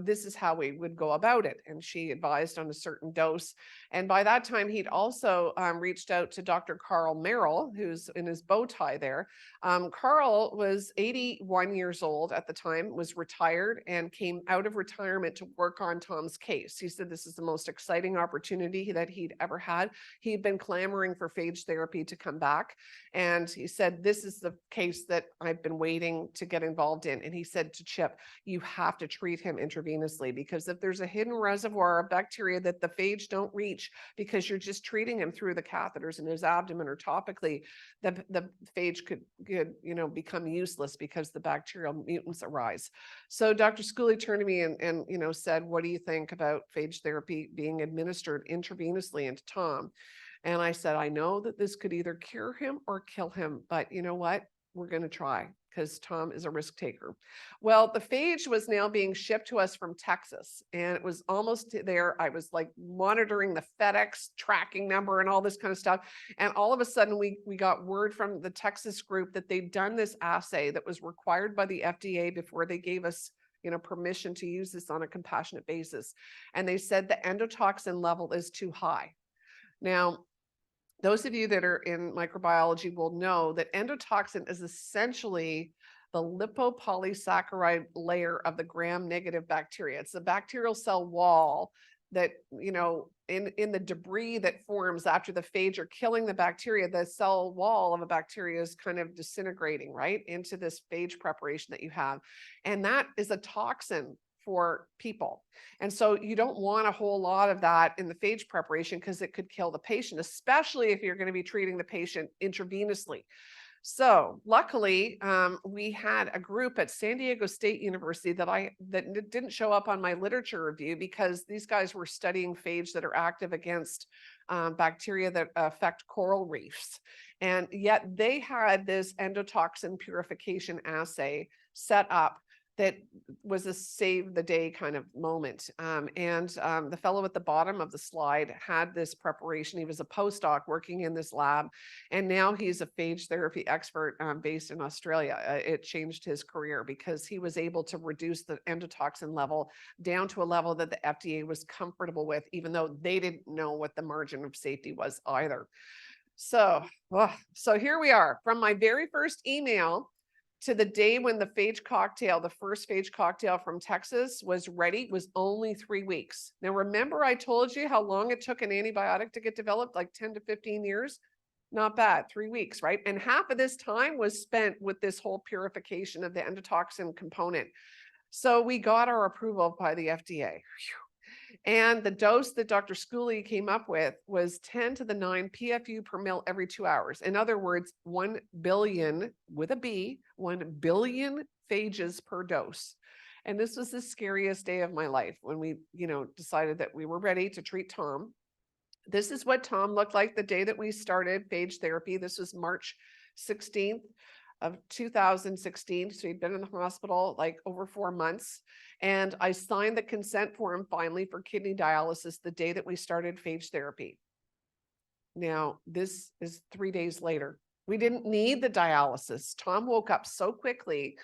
this is how we would go about it. And she advised on a certain dose. And by that time, he'd also reached out to Dr. Carl Merrill, who's in his bow tie there. Carl was 81 years old at the time, was retired, and came out of retirement to work on Tom's case. He said this is the most exciting opportunity that he'd ever had. He'd been clamoring for phage therapy to come back. And he said, this is the case that I've been waiting to get involved in. And he said to Chip, you have to treat him intravenously, because if there's a hidden reservoir of bacteria that the phage don't reach because you're just treating him through the catheters in his abdomen or topically, the phage could become useless because the bacterial mutants arise. So Dr. Schooley turned to me and said, what do you think about phage therapy being administered intravenously into Tom? And I said, I know that this could either cure him or kill him, but you know what? We're going to try, because Tom is a risk taker. Well, the phage was now being shipped to us from Texas, and it was almost there. I was like monitoring the FedEx tracking number and all this kind of stuff. And all of a sudden we got word from the Texas group that they'd done this assay that was required by the FDA before they gave us permission to use this on a compassionate basis. And they said the endotoxin level is too high. Now, those of you that are in microbiology will know that endotoxin is essentially the lipopolysaccharide layer of the gram-negative bacteria. It's the bacterial cell wall that, in the debris that forms after the phage are killing the bacteria, the cell wall of a bacteria is kind of disintegrating, right, into this phage preparation that you have. And that is a toxin for people. And so you don't want a whole lot of that in the phage preparation, because it could kill the patient, especially if you're going to be treating the patient intravenously. So luckily, we had a group at San Diego State University that didn't show up on my literature review, because these guys were studying phage that are active against bacteria that affect coral reefs. And yet they had this endotoxin purification assay set up that was a save the day kind of moment. The fellow at the bottom of the slide had this preparation. He was a postdoc working in this lab, and now he's a phage therapy expert based in Australia. It changed his career because he was able to reduce the endotoxin level down to a level that the FDA was comfortable with, even though they didn't know what the margin of safety was either. So here we are. From my very first email to the day when the phage cocktail, the first phage cocktail from Texas was ready, was only 3 weeks. Now, remember I told you how long it took an antibiotic to get developed, like 10 to 15 years? Not bad, 3 weeks, right? And half of this time was spent with this whole purification of the endotoxin component. So we got our approval by the FDA. And the dose that Dr. Schooley came up with was 10 to the 9 PFU per mil every 2 hours. In other words, 1 billion with a B, 1 billion phages per dose. And this was the scariest day of my life when we, decided that we were ready to treat Tom. This is what Tom looked like the day that we started phage therapy. This was March 16th of 2016. So he'd been in the hospital like over 4 months. And I signed the consent form finally for kidney dialysis the day that we started phage therapy. Now, this is 3 days later. We didn't need the dialysis. Tom woke up so quickly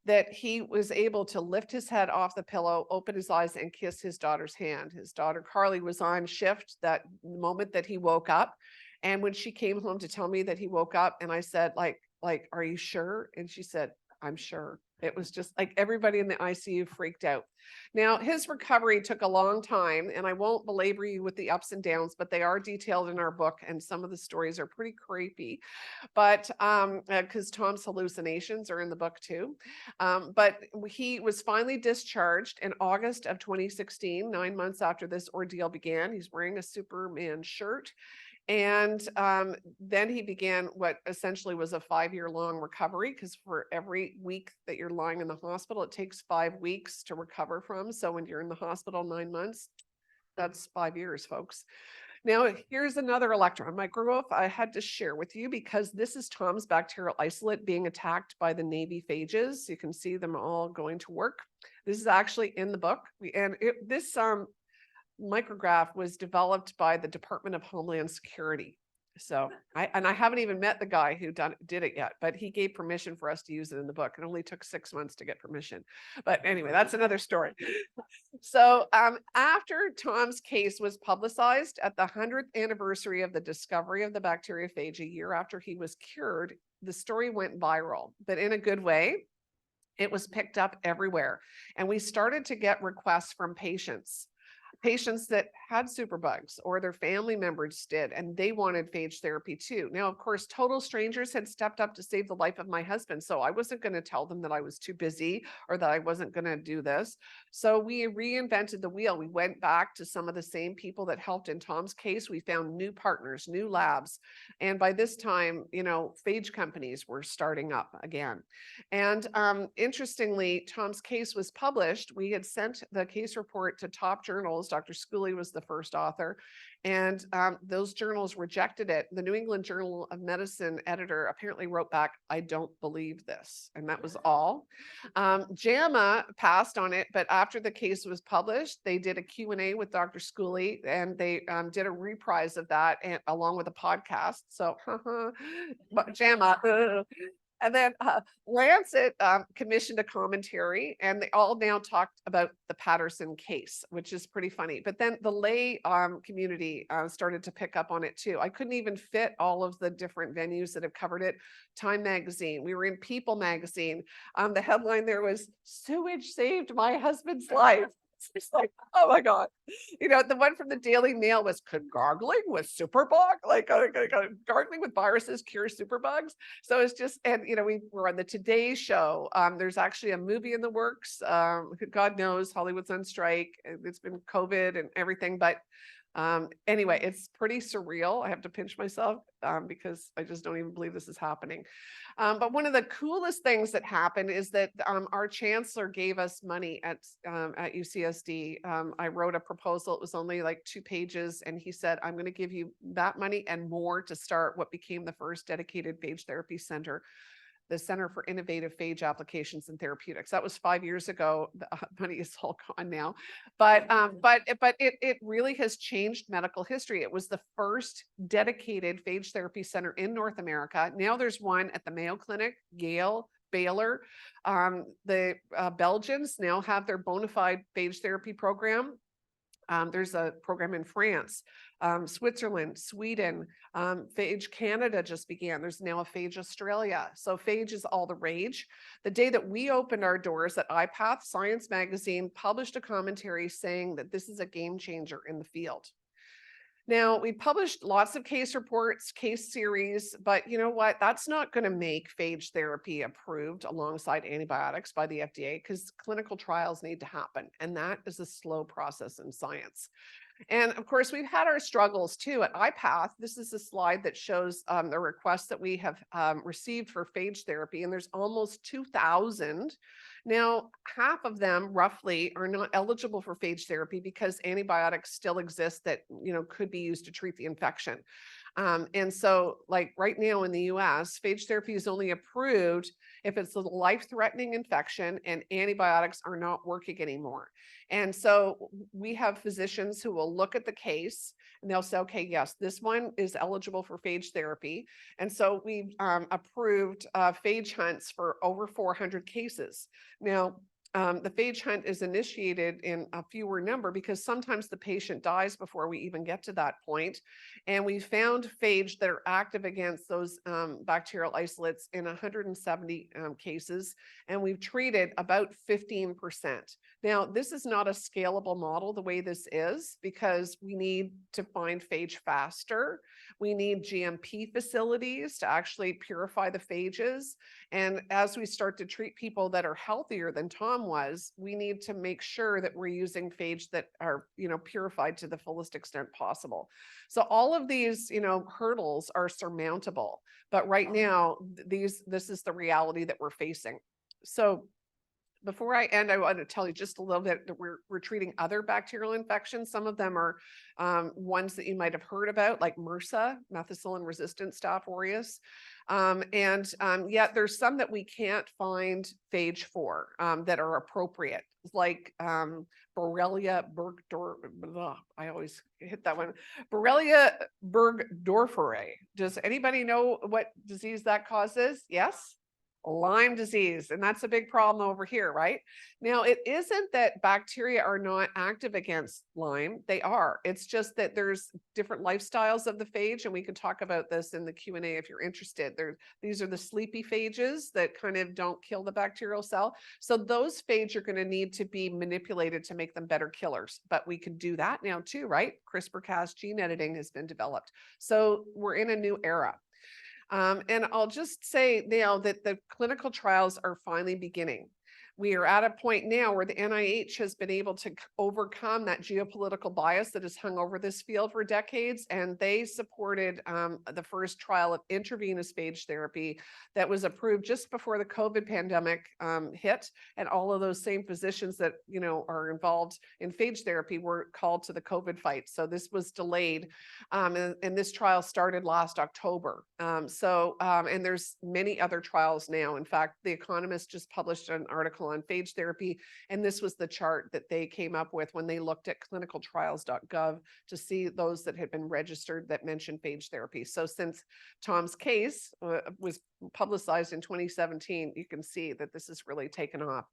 that he was able to lift his head off the pillow, open his eyes, and kiss his daughter's hand. His daughter, Carly, was on shift that moment that he woke up. And when she came home to tell me that he woke up, and I said, like, are you sure? And she said, I'm sure. It was just like everybody in the ICU freaked out. Now, his recovery took a long time, and I won't belabor you with the ups and downs, but they are detailed in our book, and some of the stories are pretty creepy. But because Tom's hallucinations are in the book too. But he was finally discharged in August of 2016, 9 months after this ordeal began. He's wearing a Superman shirt. And then he began what essentially was a 5-year-long recovery, because for every week that you're lying in the hospital, it takes 5 weeks to recover from. So when you're in the hospital 9 months, that's 5 years, folks. Now, here's another electron micrograph I had to share with you because this is Tom's bacterial isolate being attacked by the Navy phages. You can see them all going to work. This is actually in the book. This micrograph was developed by the Department of Homeland Security. So I haven't even met the guy who did it yet, but he gave permission for us to use it in the book. It only took 6 months to get permission. But anyway, that's another story. So after Tom's case was publicized at the 100th anniversary of the discovery of the bacteriophage, a year after he was cured, the story went viral, but in a good way. It was picked up everywhere. And we started to get requests from patients that had superbugs or their family members did, and they wanted phage therapy too. Now, of course, total strangers had stepped up to save the life of my husband. So I wasn't going to tell them that I was too busy or that I wasn't going to do this. So we reinvented the wheel. We went back to some of the same people that helped in Tom's case. We found new partners, new labs. And by this time, phage companies were starting up again. And interestingly, Tom's case was published. We had sent the case report to top journals. Dr. Schooley was the first author, and those journals rejected it. The New England Journal of Medicine editor apparently wrote back, "I don't believe this." And that was all. JAMA passed on it, but after the case was published, they did a Q&A with Dr. Schooley, and they did a reprise of that along with a podcast. So JAMA. And then Lancet commissioned a commentary, and they all now talked about the Patterson case, which is pretty funny. But then the lay community started to pick up on it too. I couldn't even fit all of the different venues that have covered it. Time magazine, we were in People magazine. The headline there was, "Sewage saved my husband's life." It's like, oh my God. The one from the Daily Mail was, "Could gargling with superbug, gargling with viruses cure superbugs?" So it's just, and we were on the Today Show. There's actually a movie in the works. God knows, Hollywood's on strike. It's been COVID and everything, but anyway, it's pretty surreal. I have to pinch myself because I just don't even believe this is happening. But one of the coolest things that happened is that our chancellor gave us money at UCSD. I wrote a proposal. It was only like 2 pages. And he said, "I'm going to give you that money and more to start what became the first dedicated phage therapy center, the Center for Innovative Phage Applications and Therapeutics." That was 5 years ago. The money is all gone now, but it really has changed medical history. It was the first dedicated phage therapy center in North America. Now there's one at the Mayo Clinic, Yale, Baylor. The Belgians now have their bona fide phage therapy program. There's a program in France, Switzerland, Sweden, Phage Canada just began. There's now a Phage Australia. So Phage is all the rage. The day that we opened our doors at IPATH, Science Magazine published a commentary saying that this is a game changer in the field. Now, we published lots of case reports, case series, but you know what? That's not going to make phage therapy approved alongside antibiotics by the FDA because clinical trials need to happen. And that is a slow process in science. And of course, we've had our struggles too at IPATH. This is a slide that shows the requests that we have received for phage therapy, and there's almost 2,000. Now, half of them roughly are not eligible for phage therapy because antibiotics still exist that could be used to treat the infection. And so like right now in the US, phage therapy is only approved if it's a life-threatening infection and antibiotics are not working anymore. And so we have physicians who will look at the case and they'll say, "Okay, yes, this one is eligible for phage therapy." And so we've approved phage hunts for over 400 cases. Now, the phage hunt is initiated in a fewer number because sometimes the patient dies before we even get to that point. And we found phage that are active against those bacterial isolates in 170 cases, and we've treated about 15%. Now, this is not a scalable model the way this is because we need to find phage faster. We need GMP facilities to actually purify the phages. And as we start to treat people that are healthier than Tom was, we need to make sure that we're using phage that are, purified to the fullest extent possible. So all of these, hurdles are surmountable. But right now, this is the reality that we're facing. So before I end, I want to tell you just a little bit that we're treating other bacterial infections. Some of them are ones that you might have heard about, like MRSA, methicillin-resistant Staph aureus. Yet there's some that we can't find phage for that are appropriate, like Borrelia burgdorferi. I always hit that one. Borrelia burgdorferi. Does anybody know what disease that causes? Yes? Lyme disease, and that's a big problem over here, right? Now, it isn't that bacteria are not active against Lyme. They are. It's just that there's different lifestyles of the phage, and we can talk about this in the Q&A if you're interested. These are the sleepy phages that kind of don't kill the bacterial cell. So those phage are going to need to be manipulated to make them better killers. But we can do that now too, right? CRISPR-Cas gene editing has been developed. So we're in a new era. And I'll just say now that the clinical trials are finally beginning. We are at a point now where the NIH has been able to overcome that geopolitical bias that has hung over this field for decades, and they supported the first trial of intravenous phage therapy that was approved just before the COVID pandemic hit, and all of those same physicians that are involved in phage therapy were called to the COVID fight. So this was delayed, and this trial started last October. And there's many other trials now. In fact, The Economist just published an article on phage therapy, and this was the chart that they came up with when they looked at clinicaltrials.gov to see those that had been registered that mentioned phage therapy. So since Tom's case was publicized in 2017, you can see that this has really taken off.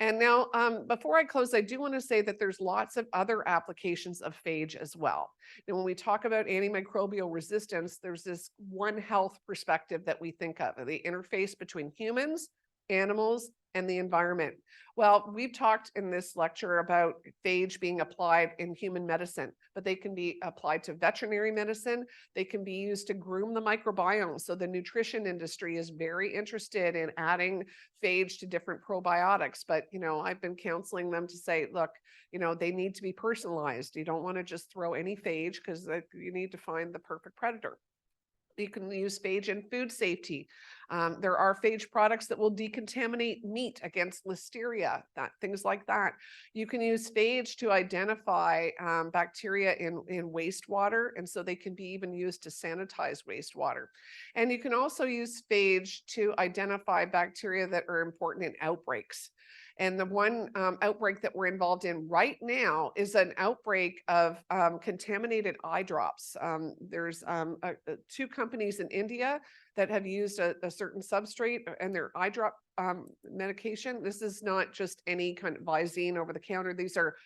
And now, before I close, I do want to say that there's lots of other applications of phage as well. And when we talk about antimicrobial resistance, there's this One Health perspective that we think of, the interface between humans, animals, and the environment. Well, we've talked in this lecture about phage being applied in human medicine, but they can be applied to veterinary medicine. They can be used to groom the microbiome. So the nutrition industry is very interested in adding phage to different probiotics. But, I've been counseling them to say, look, they need to be personalized. You don't want to just throw any phage because you need to find the perfect predator. You can use phage in food safety. There are phage products that will decontaminate meat against listeria, things like that. You can use phage to identify bacteria in wastewater, and so they can be even used to sanitize wastewater. And you can also use phage to identify bacteria that are important in outbreaks. And the one outbreak that we're involved in right now is an outbreak of contaminated eye drops. There's two companies in India that have used a certain substrate and their eye drop medication. This is not just any kind of Visine over the counter. These are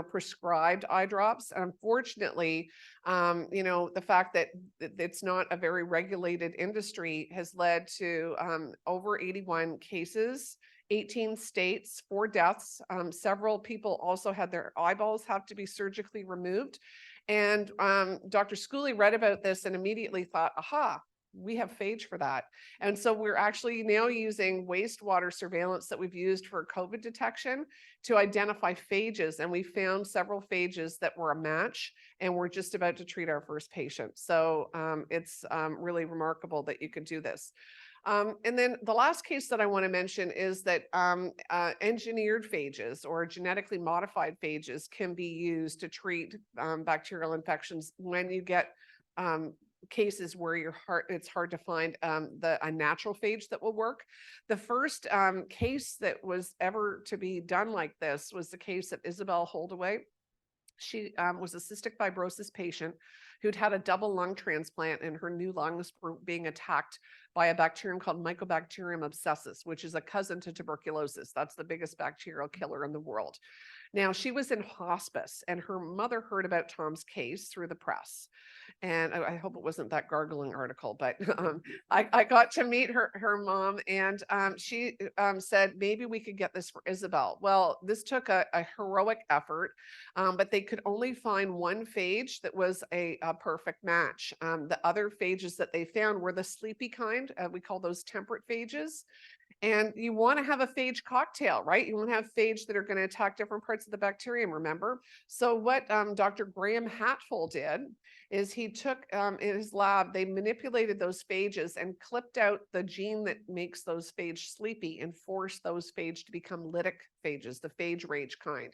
prescribed eye drops. Unfortunately, the fact that it's not a very regulated industry has led to over 81 cases, 18 states, 4 deaths. Several people also had their eyeballs have to be surgically removed. And Dr. Schooley read about this and immediately thought, aha, we have phage for that. And so we're actually now using wastewater surveillance that we've used for COVID detection to identify phages. And we found several phages that were a match, and we're just about to treat our first patient. So it's really remarkable that you could do this. And then the last case that I want to mention is that engineered phages or genetically modified phages can be used to treat bacterial infections when you get cases where it's hard to find a natural phage that will work. The first case that was ever to be done like this was the case of Isabel Holdaway. She was a cystic fibrosis patient who'd had a double lung transplant, and her new lungs were being attacked by a bacterium called Mycobacterium abscessus, which is a cousin to tuberculosis. That's the biggest bacterial killer in the world. Now, she was in hospice, and her mother heard about Tom's case through the press. And I hope it wasn't that gargling article, but I got to meet her mom, and she said, maybe we could get this for Isabel. Well, this took a heroic effort, but they could only find one phage that was a perfect match. The other phages that they found were the sleepy kind. We call those temperate phages. And you want to have a phage cocktail, right? You want to have phage that are going to attack different parts of the bacterium, remember? So what Dr. Graham Hatfull did is he took in his lab, they manipulated those phages and clipped out the gene that makes those phage sleepy and forced those phage to become lytic phages, the phage rage kind.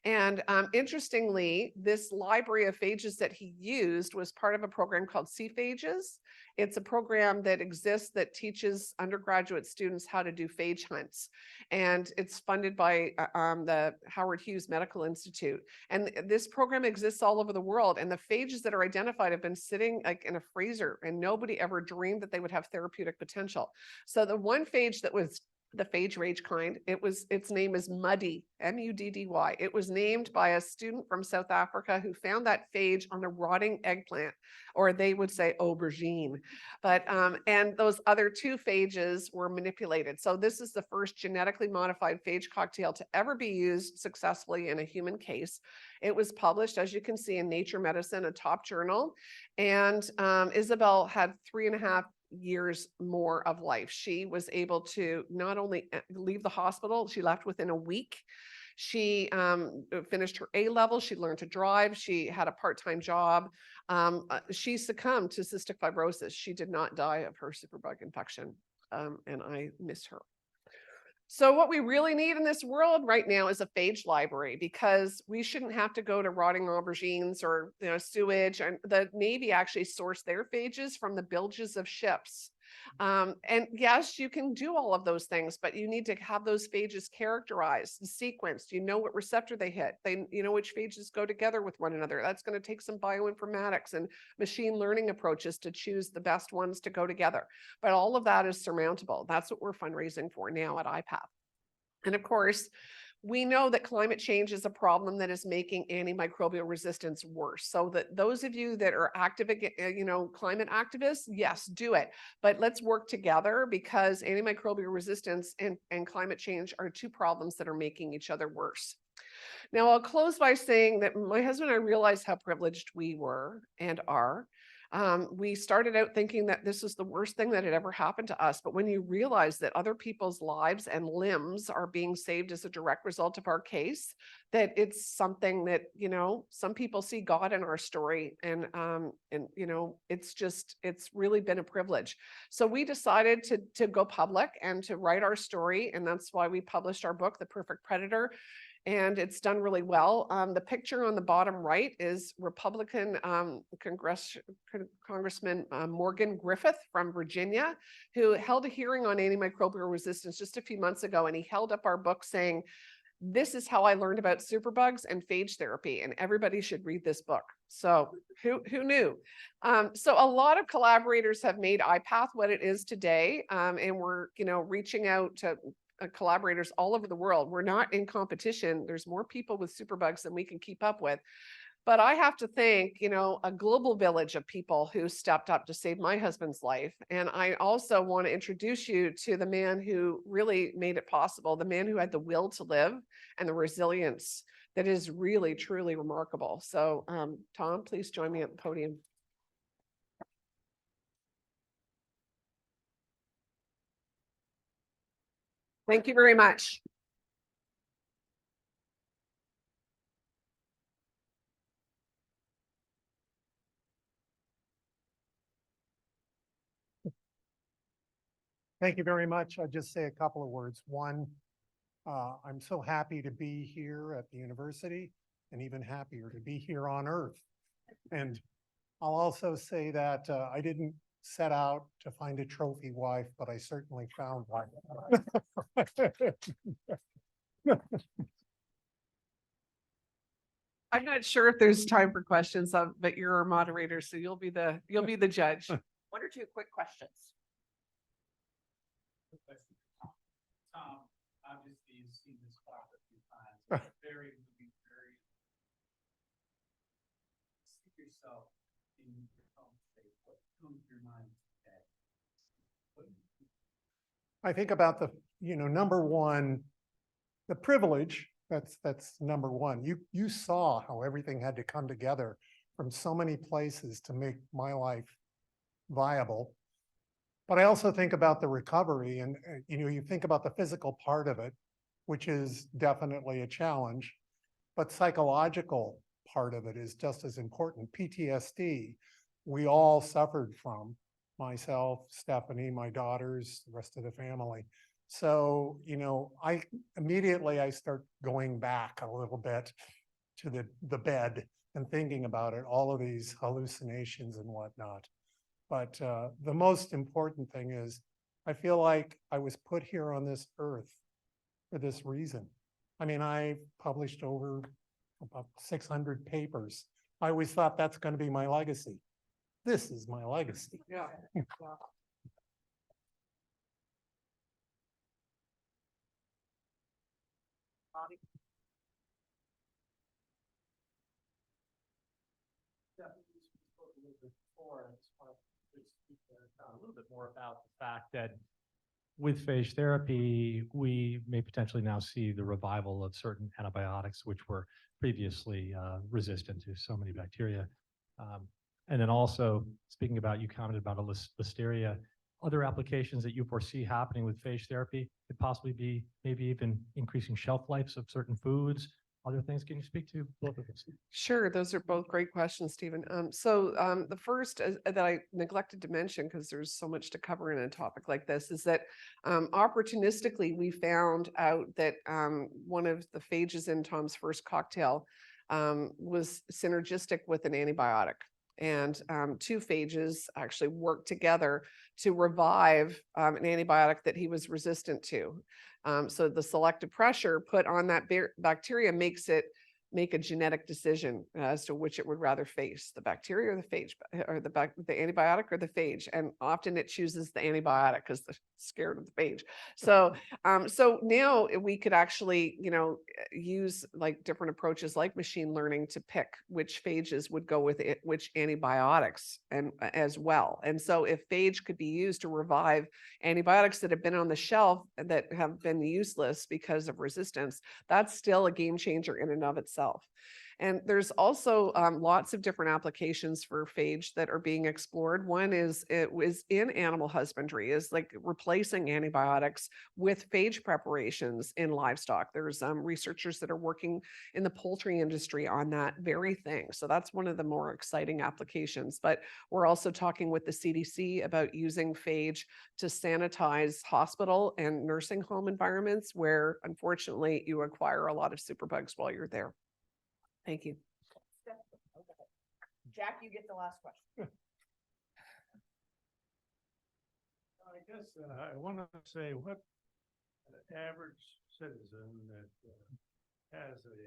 And interestingly, this library of phages that he used was part of a program called Phages. It's a program that exists that teaches undergraduate students how to do phage hunts. And it's funded by the Howard Hughes Medical Institute. And this program exists all over the world. And the phages that are identified have been sitting like in a freezer, and nobody ever dreamed that they would have therapeutic potential. So the one phage that was the phage rage kind, its name is Muddy, M-U-D-D-Y. It was named by a student from South Africa who found that phage on a rotting eggplant, or they would say aubergine. But and those other two phages were manipulated. So this is the first genetically modified phage cocktail to ever be used successfully in a human case. It was published, as you can see, in Nature Medicine, a top journal. And Isabel had 3.5 years more of life. She was able to not only leave the hospital, she left within a week. She finished her A level. She learned to drive. She had a part-time job. She succumbed to cystic fibrosis. She did not die of her superbug infection, and I miss her. So what we really need in this world right now is a phage library, because we shouldn't have to go to rotting aubergines or sewage. And the Navy actually sourced their phages from the bilges of ships. And yes, you can do all of those things, but you need to have those phages characterized, sequenced. You know what receptor they hit. You know which phages go together with one another. That's going to take some bioinformatics and machine learning approaches to choose the best ones to go together. But all of that is surmountable. That's what we're fundraising for now at IPATH. And of course, we know that climate change is a problem that is making antimicrobial resistance worse. So that those of you that are active, climate activists, yes, do it. But let's work together, because antimicrobial resistance and climate change are two problems that are making each other worse. Now, I'll close by saying that my husband and I realized how privileged we were and are. We started out thinking that this was the worst thing that had ever happened to us. But when you realize that other people's lives and limbs are being saved as a direct result of our case, that it's something that, some people see God in our story. And it's really been a privilege. So we decided to go public and to write our story. And that's why we published our book, The Perfect Predator. And it's done really well. The picture on the bottom right is Republican Congressman Morgan Griffith from Virginia, who held a hearing on antimicrobial resistance just a few months ago. And he held up our book saying, "This is how I learned about superbugs and phage therapy, and everybody should read this book." So who knew? So a lot of collaborators have made IPATH what it is today. And we're, reaching out to collaborators all over the world. We're not in competition. There's more people with superbugs than we can keep up with. But I have to thank, a global village of people who stepped up to save my husband's life. And I also want to introduce you to the man who really made it possible, the man who had the will to live and the resilience that is really, truly remarkable. So, Tom, please join me at the podium. Thank you very much. Thank you very much. I'll just say a couple of words. One, I'm so happy to be here at the university, and even happier to be here on Earth. And I'll also say that I didn't set out to find a trophy wife, but I certainly found one. I'm not sure if there's time for questions, but you're our moderator, so you'll be the judge. One or two quick questions. Tom, obviously you've seen this talk a few times. Very see yourself in your own state. What comes to your mind today? I think about the, number one, the privilege. That's number one. You saw how everything had to come together from so many places to make my life viable. But I also think about the recovery, and you think about the physical part of it, which is definitely a challenge, but psychological part of it is just as important. PTSD, we all suffered from, myself, Steffanie, my daughters, the rest of the family. So, I immediately start going back a little bit to the bed and thinking about it, all of these hallucinations and whatnot. But the most important thing is, I feel like I was put here on this earth for this reason. I mean, I published over about 600 papers. I always thought that's going to be my legacy. This is my legacy. Yeah. You spoke a little bit before, and I just want to speak a little bit more about the fact that with phage therapy, we may potentially now see the revival of certain antibiotics which were previously resistant to so many bacteria. And then also, speaking about, you commented about a listeria, other applications that you foresee happening with phage therapy could possibly be maybe even increasing shelf lives of certain foods, other things. Can you speak to both of those? Sure, those are both great questions, Stephen. So the first that I neglected to mention, because there's so much to cover in a topic like this, is that opportunistically we found out that one of the phages in Tom's first cocktail was synergistic with an antibiotic. And two phages actually worked together to revive an antibiotic that he was resistant to. So the selective pressure put on that bacteria makes it make a genetic decision as to which it would rather face, the bacteria or the phage, or the antibiotic or the phage. And often it chooses the antibiotic because they're scared of the phage. So, so now we could actually, use like different approaches like machine learning to pick which phages would go with it, which antibiotics and as well. And so if phage could be used to revive antibiotics that have been on the shelf that have been useless because of resistance, that's still a game changer in and of itself. And there's also lots of different applications for phage that are being explored. One is it was in animal husbandry, is like replacing antibiotics with phage preparations in livestock. There's researchers that are working in the poultry industry on that very thing. So that's one of the more exciting applications. But we're also talking with the CDC about using phage to sanitize hospital and nursing home environments where unfortunately you acquire a lot of superbugs while you're there. Thank you. Jack, you get the last question. I guess I want to say what an average citizen that has a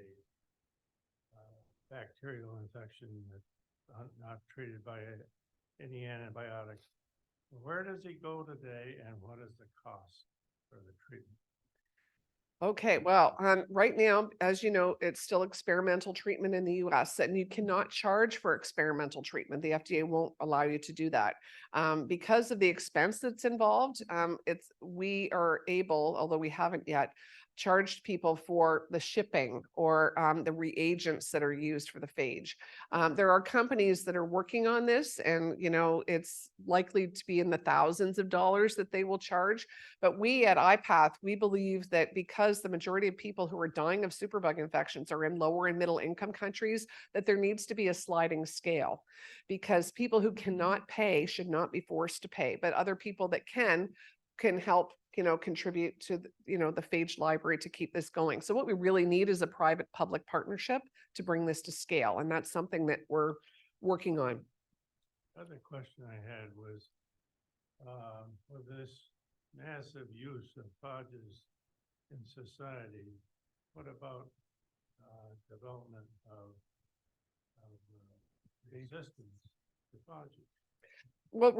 bacterial infection that's not treated by any antibiotics, where does he go today and what is the cost for the treatment? Okay, well, right now, as you know, it's still experimental treatment in the US, and you cannot charge for experimental treatment. The FDA won't allow you to do that. Because of the expense that's involved, we are able, although we haven't yet, charged people for the shipping or the reagents that are used for the phage. There are companies that are working on this, and it's likely to be in the thousands of dollars that they will charge. But we at iPath, we believe that because the majority of people who are dying of superbug infections are in lower and middle income countries, that there needs to be a sliding scale, because people who cannot pay should not be forced to pay, but other people that can help contribute to the phage library to keep this going. So what we really need is a private public partnership to bring this to scale, and that's something that we're working on. Other question I had was for this massive use of phages in society, what about development of resistance to phages? Well,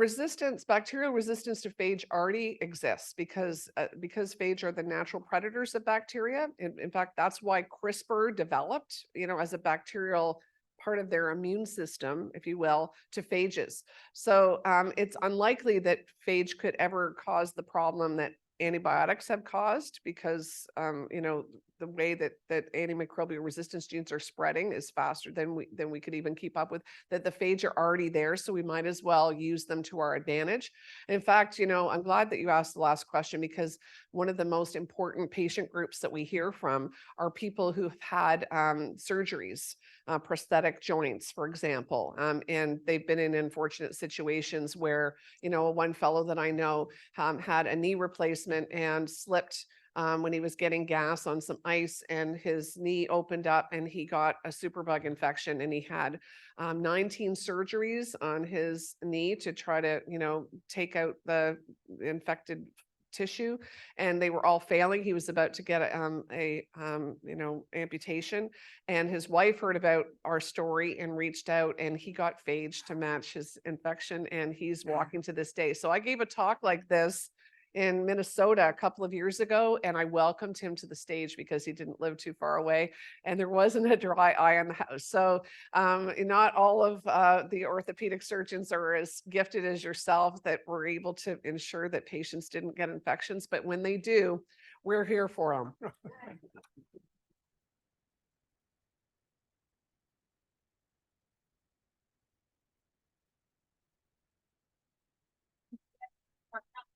bacterial resistance to phage already exists because phage are the natural predators of bacteria. In fact, that's why CRISPR developed, as a bacterial part of their immune system, if you will, to phages. So it's unlikely that phage could ever cause the problem that antibiotics have caused because, you know, the way that antimicrobial resistance genes are spreading is faster than we could even keep up with, that the phage are already there. So we might as well use them to our advantage. In fact, you know, I'm glad that you asked the last question, because one of the most important patient groups that we hear from are people who've had surgeries, prosthetic joints, for example. And they've been in unfortunate situations where, you know, one fellow that I know had a knee replacement and slipped when he was getting gas on some ice, and his knee opened up and he got a superbug infection, and he had 19 surgeries on his knee to try to, you know, take out the infected tissue, and they were all failing. He was about to get you know, amputation, and his wife heard about our story and reached out, and he got phage to match his infection, and he's walking to this day. So I gave a talk like this in Minnesota a couple of years ago, and I welcomed him to the stage because he didn't live too far away, and there wasn't a dry eye in the house. So not all of the orthopedic surgeons are as gifted as yourself that were able to ensure that patients didn't get infections, but when they do, we're here for them.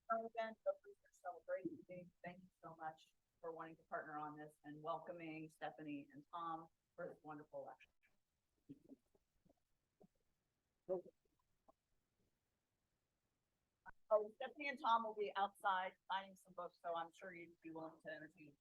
Again, so please celebrate. Thank you so much for wanting to partner on this and welcoming Steffanie and Tom for this wonderful lecture. Oh, Steffanie and Tom will be outside signing some books, so I'm sure you'd be willing to entertain.